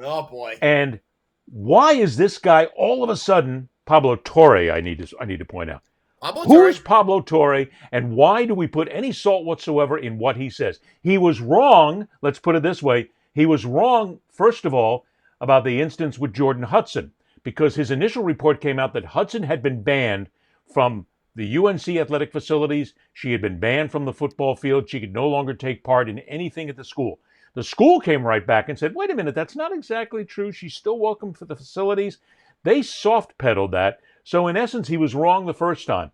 Oh, boy. And why is this guy all of a sudden Pablo Torre? I need to point out. Who is Pablo Torre, and why do we put any salt whatsoever in what he says? He was wrong. Let's put it this way. He was wrong, first of all, about the instance with Jordan Hudson, because his initial report came out that Hudson had been banned from the UNC athletic facilities. She had been banned from the football field. She could no longer take part in anything at the school. The school came right back and said, wait a minute, that's not exactly true. She's still welcome for the facilities. They soft-pedaled that. So in essence, he was wrong the first time.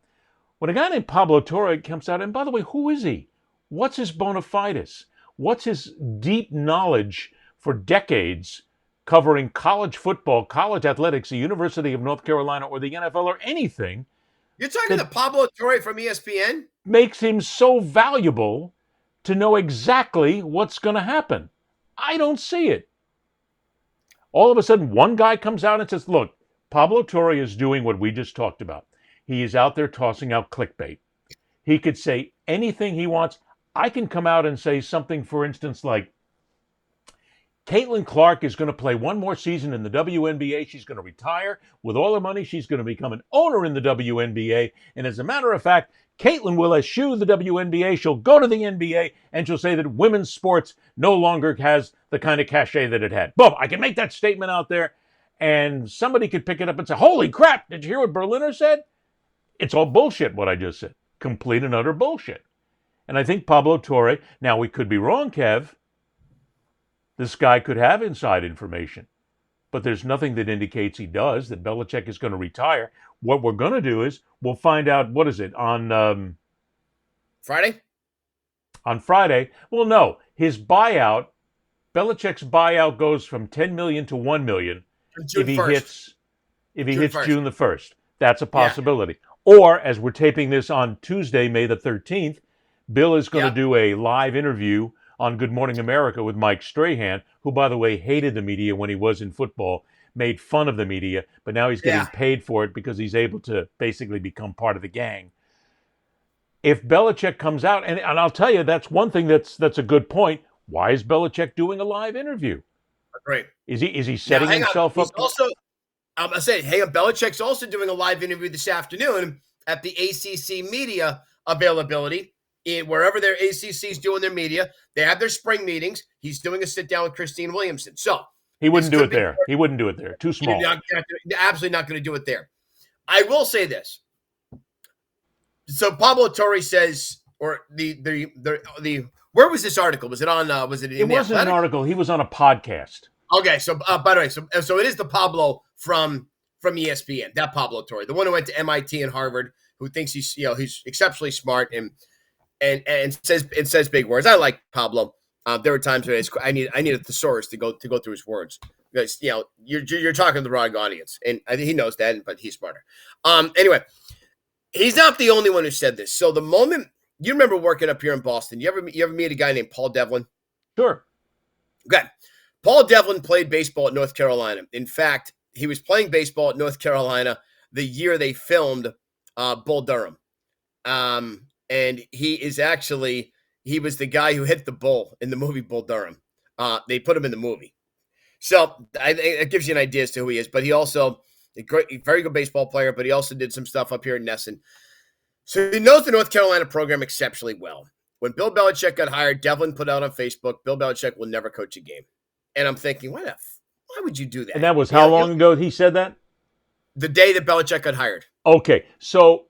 When a guy named Pablo Torre comes out, and by the way, who is he? What's his bona fides? What's his deep knowledge for decades covering college football, college athletics, the University of North Carolina, or the NFL, or anything? You're talking to Pablo Torre from ESPN? Makes him so valuable to know exactly what's going to happen. I don't see it. All of a sudden, one guy comes out and says, look, Pablo Torre is doing what we just talked about. He is out there tossing out clickbait. He could say anything he wants. I can come out and say something, for instance, like, Caitlin Clark is going to play one more season in the WNBA. She's going to retire. With all her money, she's going to become an owner in the WNBA. And as a matter of fact, Caitlin will eschew the WNBA. She'll go to the NBA, and she'll say that women's sports no longer has the kind of cachet that it had. Boom, I can make that statement out there, and somebody could pick it up and say, holy crap, did you hear what Berliner said? It's all bullshit, what I just said. Complete and utter bullshit. And I think Pablo Torre, now we could be wrong, Kev. This guy could have inside information. But there's nothing that indicates he does, that Belichick is going to retire. What we're going to do is we'll find out, what is it, on Friday? On Friday. Well, no. His buyout, Belichick's buyout goes from $10 million to $1 million if he hits June the 1st. That's a possibility. Yeah. Or, as we're taping this on Tuesday, May the 13th, Bill is going to do a live interview on Good Morning America with Mike Strahan, who, by the way, hated the media when he was in football, made fun of the media, but now he's getting paid for it because he's able to basically become part of the gang. If Belichick comes out, and I'll tell you, that's one thing that's a good point. Why is Belichick doing a live interview? Great. Is he setting himself up? I'm going to say, hey, Belichick's also doing a live interview this afternoon at the ACC media availability. Wherever their ACC's doing their media, they have their spring meetings. He's doing a sit-down with Christine Williamson. So he wouldn't do it there. He wouldn't do it there. Too small. Absolutely not going to do it there. I will say this. So Pablo Torre says, or the where was this article? Was it on? Was it? It wasn't an article. He was on a podcast. Okay, so by the way, so it is the Pablo from ESPN, that Pablo Torre, the one who went to MIT and Harvard, who thinks he's exceptionally smart and says big words. I like Pablo. There were times when I need a thesaurus to go through his words, because you're talking to the wrong audience, and I think he knows that, but he's smarter. Anyway, he's not the only one who said this. So the moment you remember working up here in Boston, you ever meet a guy named Paul Devlin? Sure. Okay. Paul Devlin played baseball at North Carolina. In fact, he was playing baseball at North Carolina the year they filmed Bull Durham. And he was the guy who hit the bull in the movie Bull Durham. They put him in the movie. So it gives you an idea as to who he is. But he also, very good baseball player, but he also did some stuff up here in Nesson. So he knows the North Carolina program exceptionally well. When Bill Belichick got hired, Devlin put out on Facebook, Bill Belichick will never coach a game. And I'm thinking, why would you do that? And that was how long ago he said that? The day that Belichick got hired. Okay, so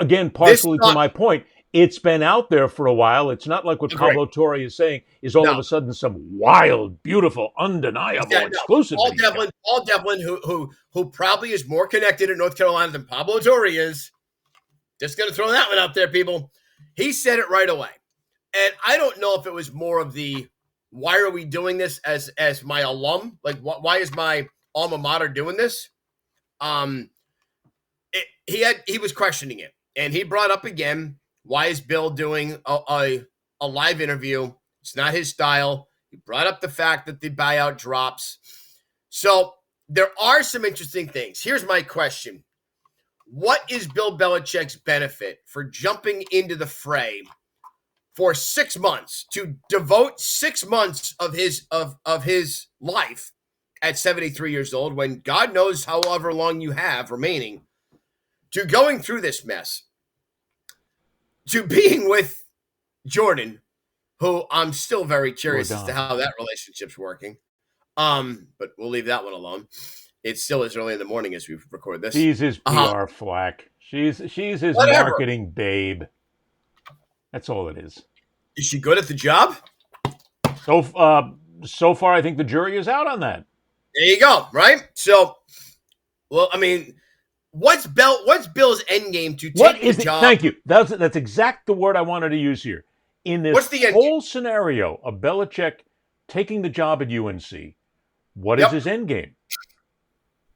again, partially to my point, it's been out there for a while. It's not like what Pablo Torre is saying is all of a sudden some wild, beautiful, undeniable exclusive. Paul Devlin, who probably is more connected in North Carolina than Pablo Torre is. Just going to throw that one out there, people. He said it right away. And I don't know if it was more of the, why are we doing this as my alum? Like, why is my alma mater doing this? He was questioning it. And he brought up again, why is Bill doing a live interview? It's not his style. He brought up the fact that the buyout drops. So there are some interesting things. Here's my question. What is Bill Belichick's benefit for jumping into the fray for 6 months, to devote 6 months of his life at 73 years old, when God knows however long you have remaining, to going through this mess, to being with Jordan, who I'm still very curious as to how that relationship's working. But we'll leave that one alone. It still is early in the morning as we record this. She's his PR flack. She's his marketing babe. That's all it is. Is she good at the job? So far, I think the jury is out on that. There you go. Right. So, well, I mean, what's Bill's end game to take the job? Thank you. That's exact the word I wanted to use here. In this whole scenario of Belichick taking the job at UNC, what is his end game?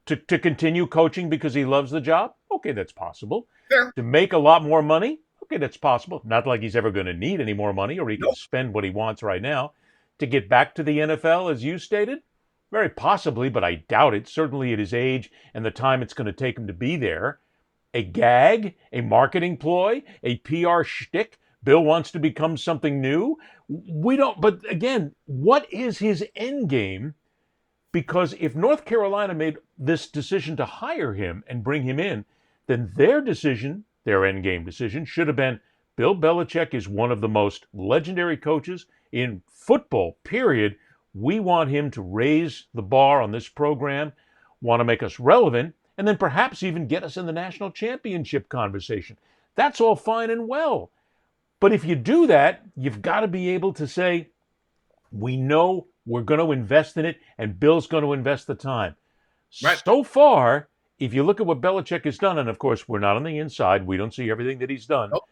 To continue coaching because he loves the job? Okay, that's possible. Fair. To make a lot more money? Okay, that's possible. Not like he's ever going to need any more money or he can spend what he wants right now. To get back to the NFL, as you stated? Very possibly, but I doubt it. Certainly at his age and the time it's going to take him to be there. A gag? A marketing ploy? A PR shtick? Bill wants to become something new? We don't. But again, what is his end game? Because if North Carolina made this decision to hire him and bring him in, then their decision, their endgame decision, should have been Bill Belichick is one of the most legendary coaches in football, period. We want him to raise the bar on this program, want to make us relevant, and then perhaps even get us in the national championship conversation. That's all fine and well. But if you do that, you've got to be able to say, we know we're going to invest in it, and Bill's going to invest the time. Right. So far, if you look at what Belichick has done, and of course, we're not on the inside. We don't see everything that he's done. Nope.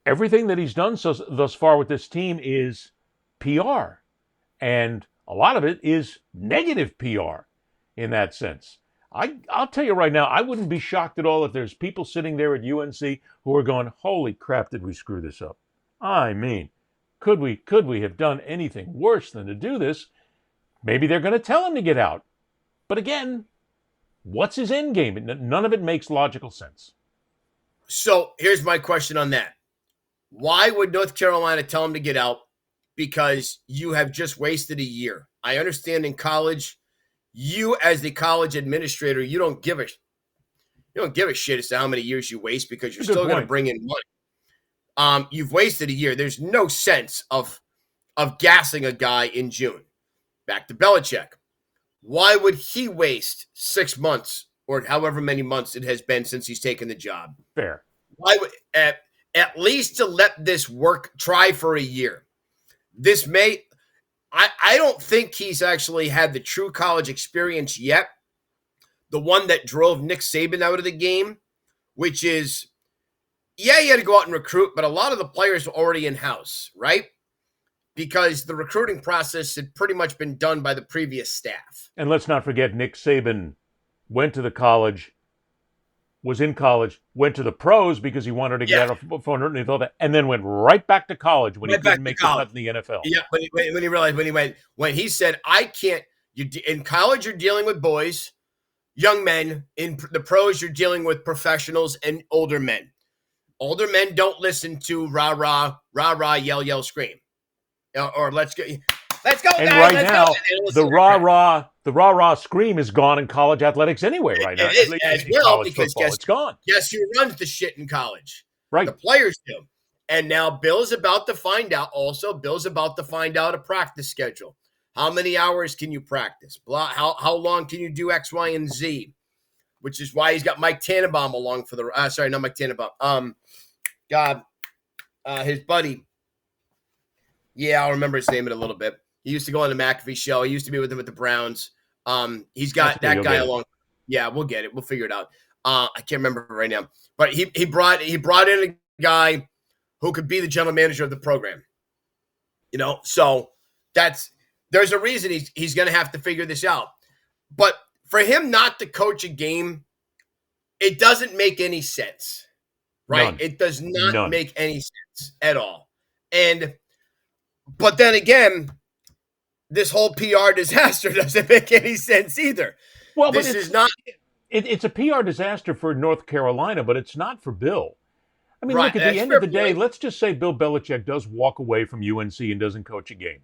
Everything that he's done thus far with this team is PR. And a lot of it is negative PR in that sense. I'll tell you right now, I wouldn't be shocked at all if there's people sitting there at UNC who are going, holy crap, did we screw this up? I mean, could we have done anything worse than to do this? Maybe they're going to tell him to get out. But again, what's his end game? None of it makes logical sense. So here's my question on that. Why would North Carolina tell him to get out? Because you have just wasted a year. I understand in college, you as the college administrator, you don't give a shit as to how many years you waste because you're still going to bring in money. You've wasted a year. There's no sense of gassing a guy in June. Back to Belichick. Why would he waste 6 months or however many months it has been since he's taken the job? Fair. Why would at least to let this work, try for a year. This may, I don't think he's actually had the true college experience yet. The one that drove Nick Saban out of the game, which is, he had to go out and recruit, but a lot of the players were already in-house, right? Because the recruiting process had pretty much been done by the previous staff. And let's not forget, Nick Saban went to the college, was in college, went to the pros because he wanted to get out of underneath all that, and then went right back to college when he couldn't make the cut in the NFL. Yeah, when he realized, when he said, I can't, in college you're dealing with boys, young men. In the pros you're dealing with professionals and older men. Older men don't listen to rah, rah, rah, rah, yell, yell, scream. Or let's go. Let's go, And guys. right Let's now, go. the rah-rah scream is gone in college athletics anyway right now. It is as In well college because football, it's gone. guess who runs the shit in college? Right. The players do. And now Bill's about to find out. Also, Bill's about to find out a practice schedule. How many hours can you practice? How long can you do X, Y, and Z? Which is why he's got Mike Tannenbaum along for the. Sorry, not Mike Tannenbaum. His buddy. Yeah, I'll remember his name in a little bit. He used to go on the McAfee show. He used to be with him at the Browns. He's got that guy along. Yeah, we'll get it. We'll figure it out. I can't remember right now, but he brought in a guy who could be the general manager of the program. So there's a reason he's going to have to figure this out. But for him not to coach a game, it doesn't make any sense, right? None. It does not make any sense at all. But then again, this whole PR disaster doesn't make any sense either. Well, this is not. It's a PR disaster for North Carolina, but it's not for Bill. I mean, Right, look, at the end of the day, point. let's just say Bill Belichick does walk away from UNC and doesn't coach a game.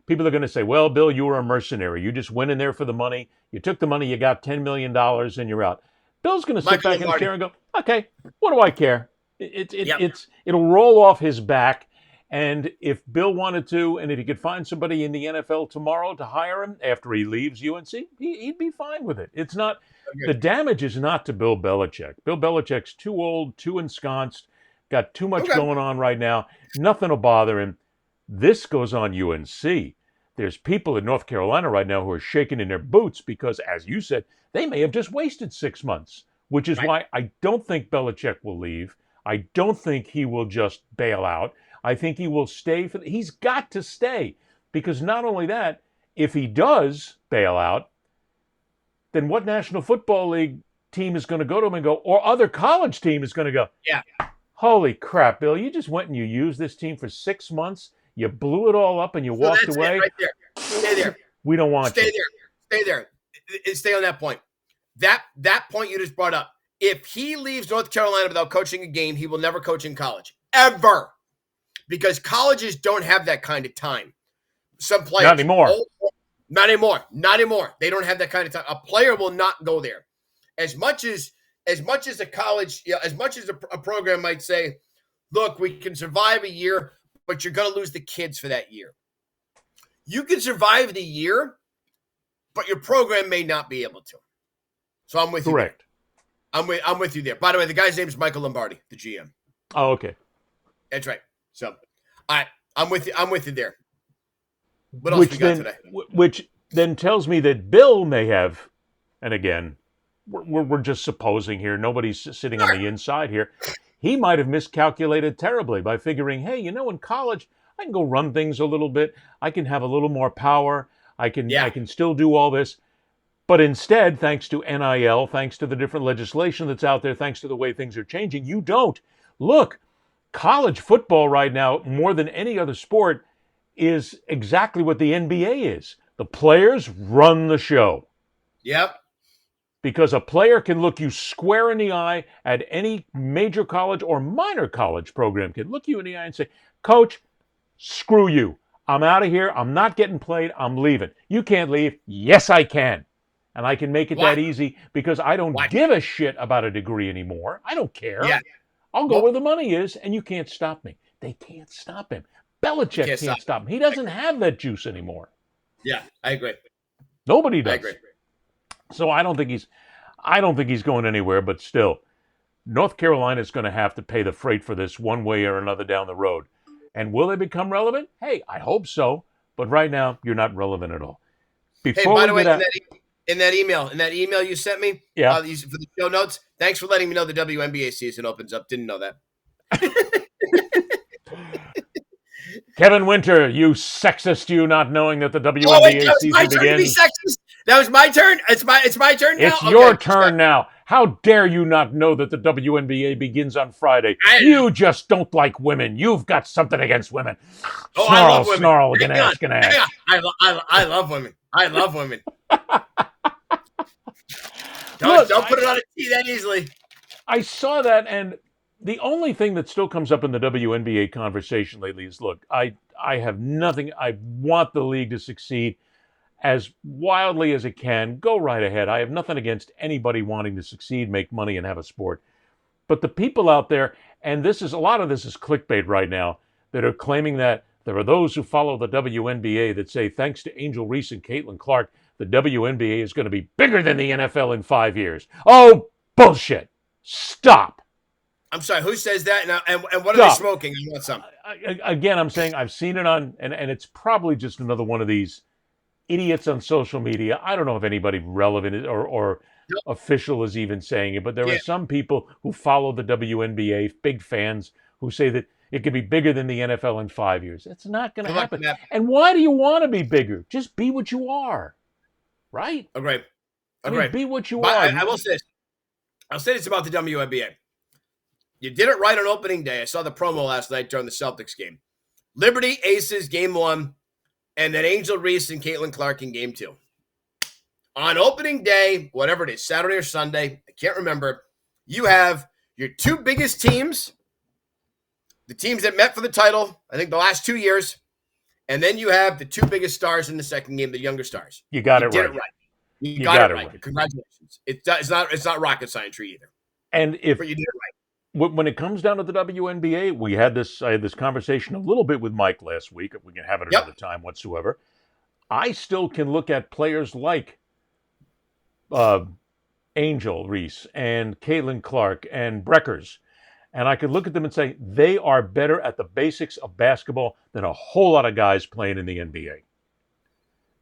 People are going to say, well, Bill, you were a mercenary. You just went in there for the money. You took the money, you got $10 million, and you're out. Bill's going to sit back in his chair and go, okay, what do I care? It'll roll off his back. And if Bill wanted to, and if he could find somebody in the NFL tomorrow to hire him after he leaves UNC, he'd be fine with it. It's not, the damage is not to Bill Belichick. Bill Belichick's too old, too ensconced, got too much going on right now. Nothing will bother him. This goes on UNC. There's people in North Carolina right now who are shaking in their boots because, as you said, they may have just wasted 6 months, which is why I don't think Belichick will leave. I don't think he will just bail out. I think he will stay. He's got to stay because not only that, if he does bail out, then what National Football League team is going to go to him and go, or other college team is going to go, yeah, holy crap, Bill, you just went and you used this team for 6 months. You blew it all up and you walked away. Right there. Stay there. We don't want you. Stay there. Stay on that point. That point you just brought up. If he leaves North Carolina without coaching a game, he will never coach in college. Ever. Because colleges don't have that kind of time. Some players. Not anymore. Not anymore. They don't have that kind of time. A player will not go there. As much as a college, as much as a program might say, look, we can survive a year, but you're going to lose the kids for that year. You can survive the year, but your program may not be able to. So I'm with you. Correct. I'm with you there. By the way, the guy's name is Michael Lombardi, the GM. Oh, okay. That's right. So, all right, I'm with you there. What else we got today? Which then tells me that Bill may have, and again, we're just supposing here. Nobody's sitting on the inside here. He might have miscalculated terribly by figuring, hey, in college, I can go run things a little bit. I can have a little more power. I can still do all this. But instead, thanks to NIL, thanks to the different legislation that's out there, thanks to the way things are changing, you don't. Look, college football right now, more than any other sport, is exactly what the NBA is. The players run the show. Yep. Because a player can look you square in the eye at any major college or minor college program, can look you in the eye and say, Coach, screw you. I'm out of here. I'm not getting played. I'm leaving. You can't leave. Yes, I can. And I can make it that easy because I don't give a shit about a degree anymore. I don't care. Yeah. I'll go where the money is, and you can't stop me. They can't stop him. Belichick can't stop him. He doesn't have that juice anymore. Yeah, I agree. Nobody does. I agree. So I don't think he's going anywhere, but still, North Carolina is going to have to pay the freight for this one way or another down the road. And will they become relevant? Hey, I hope so. But right now, you're not relevant at all. Before by the way, in that email you sent me, for the show notes, thanks for letting me know the WNBA season opens up. Didn't know that. Kevin Winter, you sexist, you not knowing that the WNBA season begins. That was my turn. It's my turn now. It's your turn now. How dare you not know that the WNBA begins on Friday? You just don't like women. You've got something against women. Oh, I love women. Snarl, ganache. I love women. I love women. Don't put it on a tee that easily. I saw that, and The only thing that still comes up in the WNBA conversation lately is, look, I have nothing. I want the league to succeed as wildly as it can. Go right ahead. I have nothing against anybody wanting to succeed, make money, and have a sport. But the people out there, and a lot of this is clickbait right now, that are claiming that there are those who follow the WNBA that say, thanks to Angel Reese and Caitlin Clark, the WNBA is going to be bigger than the NFL in 5 years. Oh, bullshit. Stop. I'm sorry, who says that? And what are Stop. they smoking? I want some. Again, I'm saying I've seen it on, and it's probably just another one of these idiots on social media. I don't know if anybody relevant or official is even saying it, but there are some people who follow the WNBA, big fans, who say that it could be bigger than the NFL in 5 years. It's not going to happen. And why do you want to be bigger? Just be what you are, right? Agree. I mean, be what you are. I will say this. I'll say this about the WNBA. You did it right on opening day. I saw the promo last night during the Celtics game. Liberty Aces game 1, and then Angel Reese and Caitlin Clark in game 2. On opening day, whatever it is, Saturday or Sunday, I can't remember, you have your 2 biggest teams, the teams that met for the title, I think the last 2 years, and then you have the 2 biggest stars in the second game, the younger stars. You got it right. You got it right. Congratulations. It's not rocket science either. And but you did it right. When it comes down to the WNBA, I had this conversation a little bit with Mike last week. We can have it another time whatsoever. I still can look at players like Angel Reese and Caitlin Clark and Breckers, and I could look at them and say they are better at the basics of basketball than a whole lot of guys playing in the NBA.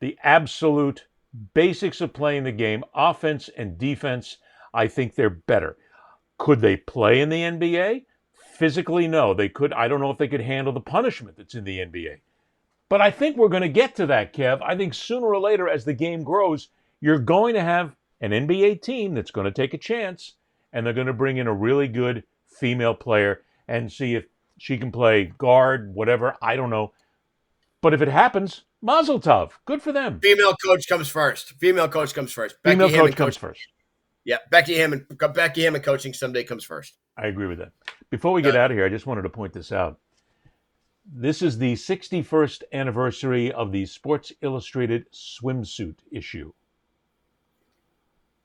The absolute basics of playing the game, offense and defense, I think they're better. Could they play in the NBA? Physically, no. They could. I don't know if they could handle the punishment that's in the NBA. But I think we're going to get to that, Kev. I think sooner or later, as the game grows, you're going to have an NBA team that's going to take a chance, and they're going to bring in a really good female player and see if she can play guard, whatever. I don't know. But if it happens, mazel tov. Good for them. Female coach comes first. Female coach comes first. Yeah, Becky Hammond coaching someday comes first. I agree with that. Before we get out of here, I just wanted to point this out. This is the 61st anniversary of the Sports Illustrated swimsuit issue.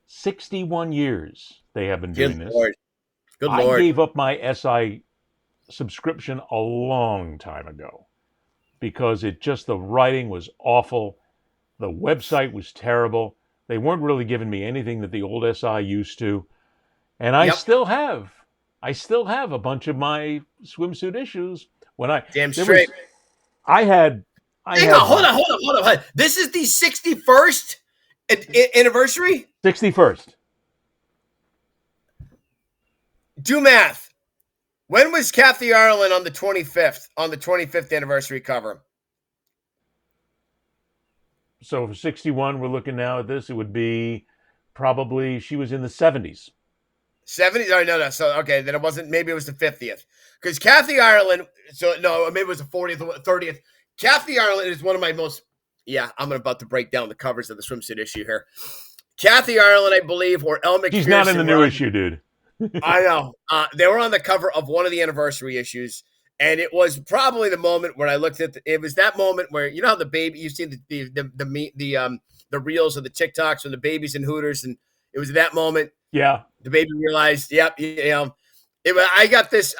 61 years they have been doing this. Good Lord. I gave up my SI subscription a long time ago because the writing was awful. The website was terrible. They weren't really giving me anything that the old SI used to. And I still have a bunch of my swimsuit issues. Damn straight. Hold on. This is the 61st anniversary? 61st. Do math. When was Kathy Ireland on the 25th anniversary cover? So for 61, we're looking now at this. It would be probably, she was in the 70s. 70s? Oh, no. So, okay, then it wasn't, maybe it was the 50th. Because Kathy Ireland, maybe it was the 40th or 30th. Kathy Ireland is one of my most, I'm about to break down the covers of the swimsuit issue here. Kathy Ireland, I believe, or Elle McPherson. She's not in the new issue, dude. I know. They were on the cover of one of the anniversary issues. And it was probably the moment where I looked at it was that moment where, you know how the baby, you've seen the reels of the TikToks when the baby's in Hooters, and it was that moment. Yeah. The baby realized, I got this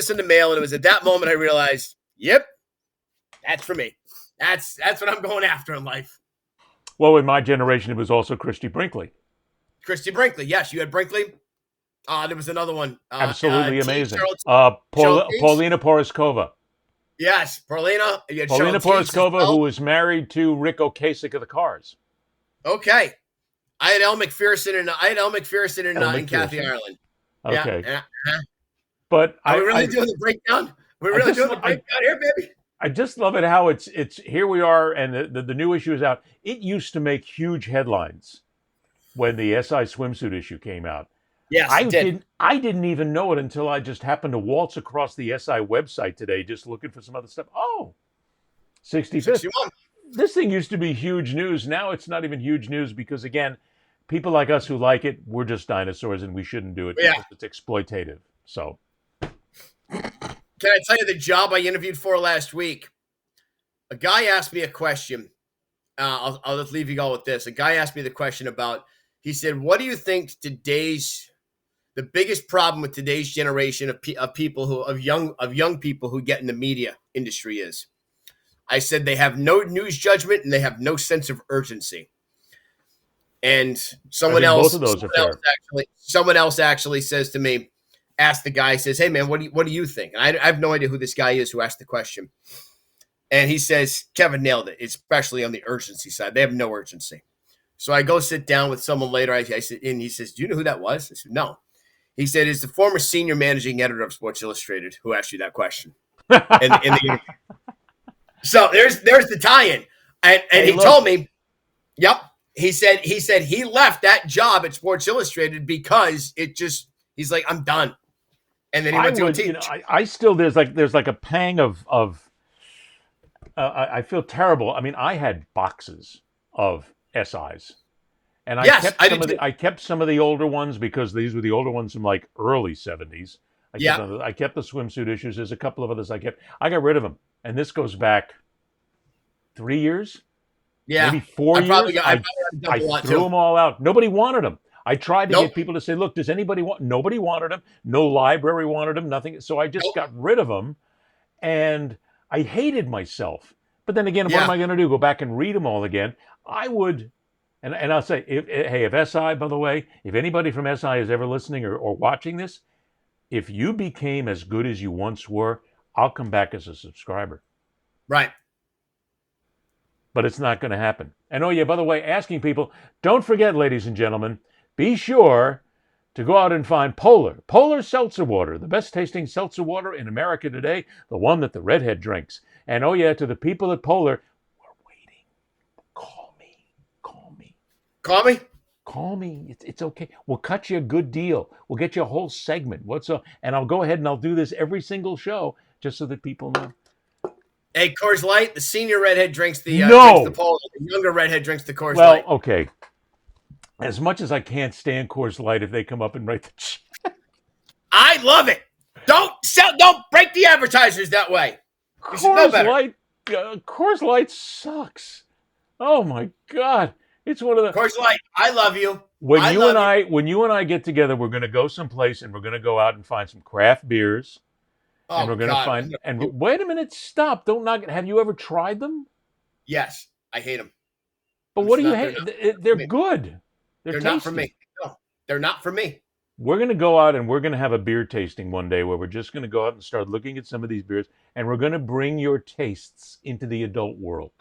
in the mail, and it was at that moment I realized, yep, that's for me. That's what I'm going after in life. Well, in my generation, it was also Christy Brinkley. Yes, you had Brinkley. There was another one. Absolutely amazing. Paulina Poroskova. Yes, Paulina. Paulina Poroskova, who was married to Rick Ocasek of the Cars. Okay. I had Elle McPherson and Kathy Ireland. Okay. Yeah. But Are we really doing the breakdown? We're really doing the breakdown here, baby? I just love it how it's here we are, and the new issue is out. It used to make huge headlines when the SI swimsuit issue came out. Yes, I didn't even know it until I just happened to waltz across the SI website today, just looking for some other stuff. Oh, 65th. 61. This thing used to be huge news. Now it's not even huge news because, again, people like us who like it, we're just dinosaurs and we shouldn't do it because it's exploitative. So, Can I tell you the job I interviewed for last week? A guy asked me a question. I'll just leave you all with this. A guy asked me the question about, he said, what do you think the biggest problem with today's generation of young people who get in the media industry is? I said they have no news judgment and they have no sense of urgency. And someone else actually says to me, asked the guy, says, hey man, what do you think? And I have no idea who this guy is who asked the question. And he says, Kevin nailed it, especially on the urgency side. They have no urgency. So I go sit down with someone later. I said, and he says, do you know who that was? I said, no. He said, it's the former senior managing editor of Sports Illustrated who asked you that question. So there's the tie-in. And he told me, yep. He said he left that job at Sports Illustrated because he's like, I'm done. And then he went to a team. I still, there's like a pang of I feel terrible. I mean, I had boxes of SIs. And I kept some of the older ones because these were the older ones from like early 70s. I kept the swimsuit issues. There's a couple of others I kept. I got rid of them. And this goes back 3 years. Yeah. Maybe 4 years. I threw them all out. Nobody wanted them. I tried to get people to say, look, does anybody want? Nobody wanted them. No library wanted them. Nothing. So I just got rid of them. And I hated myself. But then again, what am I going to do? Go back and read them all again? I would. And I'll say, if SI, by the way, if anybody from SI is ever listening or watching this, if you became as good as you once were, I'll come back as a subscriber. Right. But it's not going to happen. And by the way, asking people, don't forget, ladies and gentlemen, be sure to go out and find Polar Seltzer Water, the best tasting seltzer water in America today, the one that the redhead drinks. And to the people at Polar, we're waiting. Call me. Call me. It's okay. We'll cut you a good deal. We'll get you a whole segment. And I'll go ahead and I'll do this every single show just so that people know. Hey, Coors Light, the senior redhead drinks the Polar. The younger redhead drinks the Coors Light. Well, okay. As much as I can't stand Coors Light, if they come up and write the check. I love it. Don't break the advertisers that way. Coors Light sucks. Oh my God. It's one of the Coors Light. I love you. When you and I get together, we're going to go someplace and we're going to go out and find some craft beers. And we're going to find. And wait a minute, stop! Don't knock it. Have you ever tried them? Yes, I hate them. But what do you hate? They're good. They're not for me. No, they're not for me. We're going to go out and we're going to have a beer tasting one day where we're just going to go out and start looking at some of these beers, and we're going to bring your tastes into the adult world.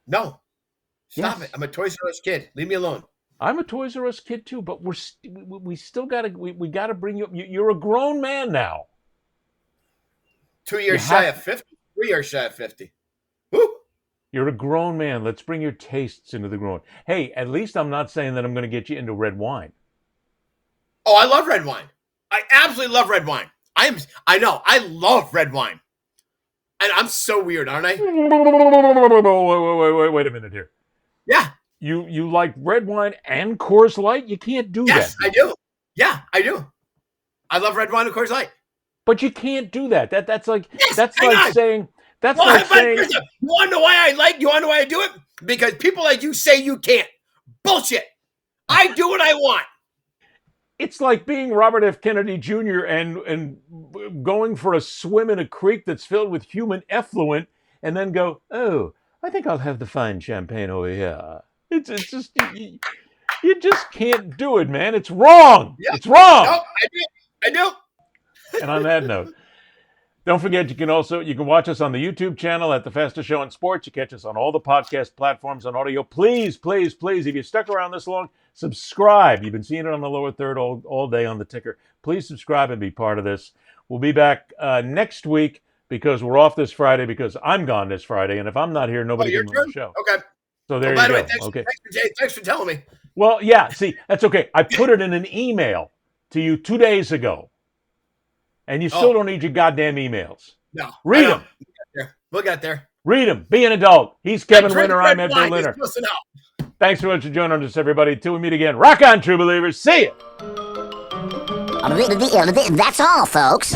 No, stop it! I'm a Toys R Us kid. Leave me alone. I'm a Toys R Us kid too, but we still got to we got to bring you. You're a grown man now. 2 years shy of 50. 3 years shy of 50. Woo! You're a grown man. Let's bring your tastes into the grown. Hey, at least I'm not saying that I'm going to get you into red wine. Oh, I love red wine. I absolutely love red wine. I know. I love red wine. And I'm so weird, aren't I? Wait a minute here. Yeah. You like red wine and Coors Light? You can't do that. Yes, I do. Yeah, I do. I love red wine and Coors Light. But you can't do that. That's like saying. You want to know why you want to know why I do it? Because people like you say you can't. Bullshit. I do what I want. It's like being Robert F. Kennedy Jr. and going for a swim in a creek that's filled with human effluent, and then go, oh, I think I'll have the fine champagne over here. It's just you just can't do it, man. It's wrong. Yep. It's wrong. No, I do. And on that note, don't forget you can watch us on the YouTube channel at The Fastest Show in Sports. You catch us on all the podcast platforms on audio. Please, please, please, if you stuck around this long, subscribe. You've been seeing it on the lower third all day on the ticker. Please subscribe and be part of this. We'll be back next week because we're off this Friday because I'm gone this Friday, and if I'm not here, nobody can run the show. Okay. So there you go. Thanks for telling me. Well, yeah. See, that's okay. I put it in an email to you 2 days ago. And you still don't need your goddamn emails. No. Read them. We'll get there. Read them. Be an adult. He's Kevin Winter. I'm Ed Berliner. Thanks so much for joining us, everybody. Till we meet again. Rock on, true believers. See ya. That's all, folks.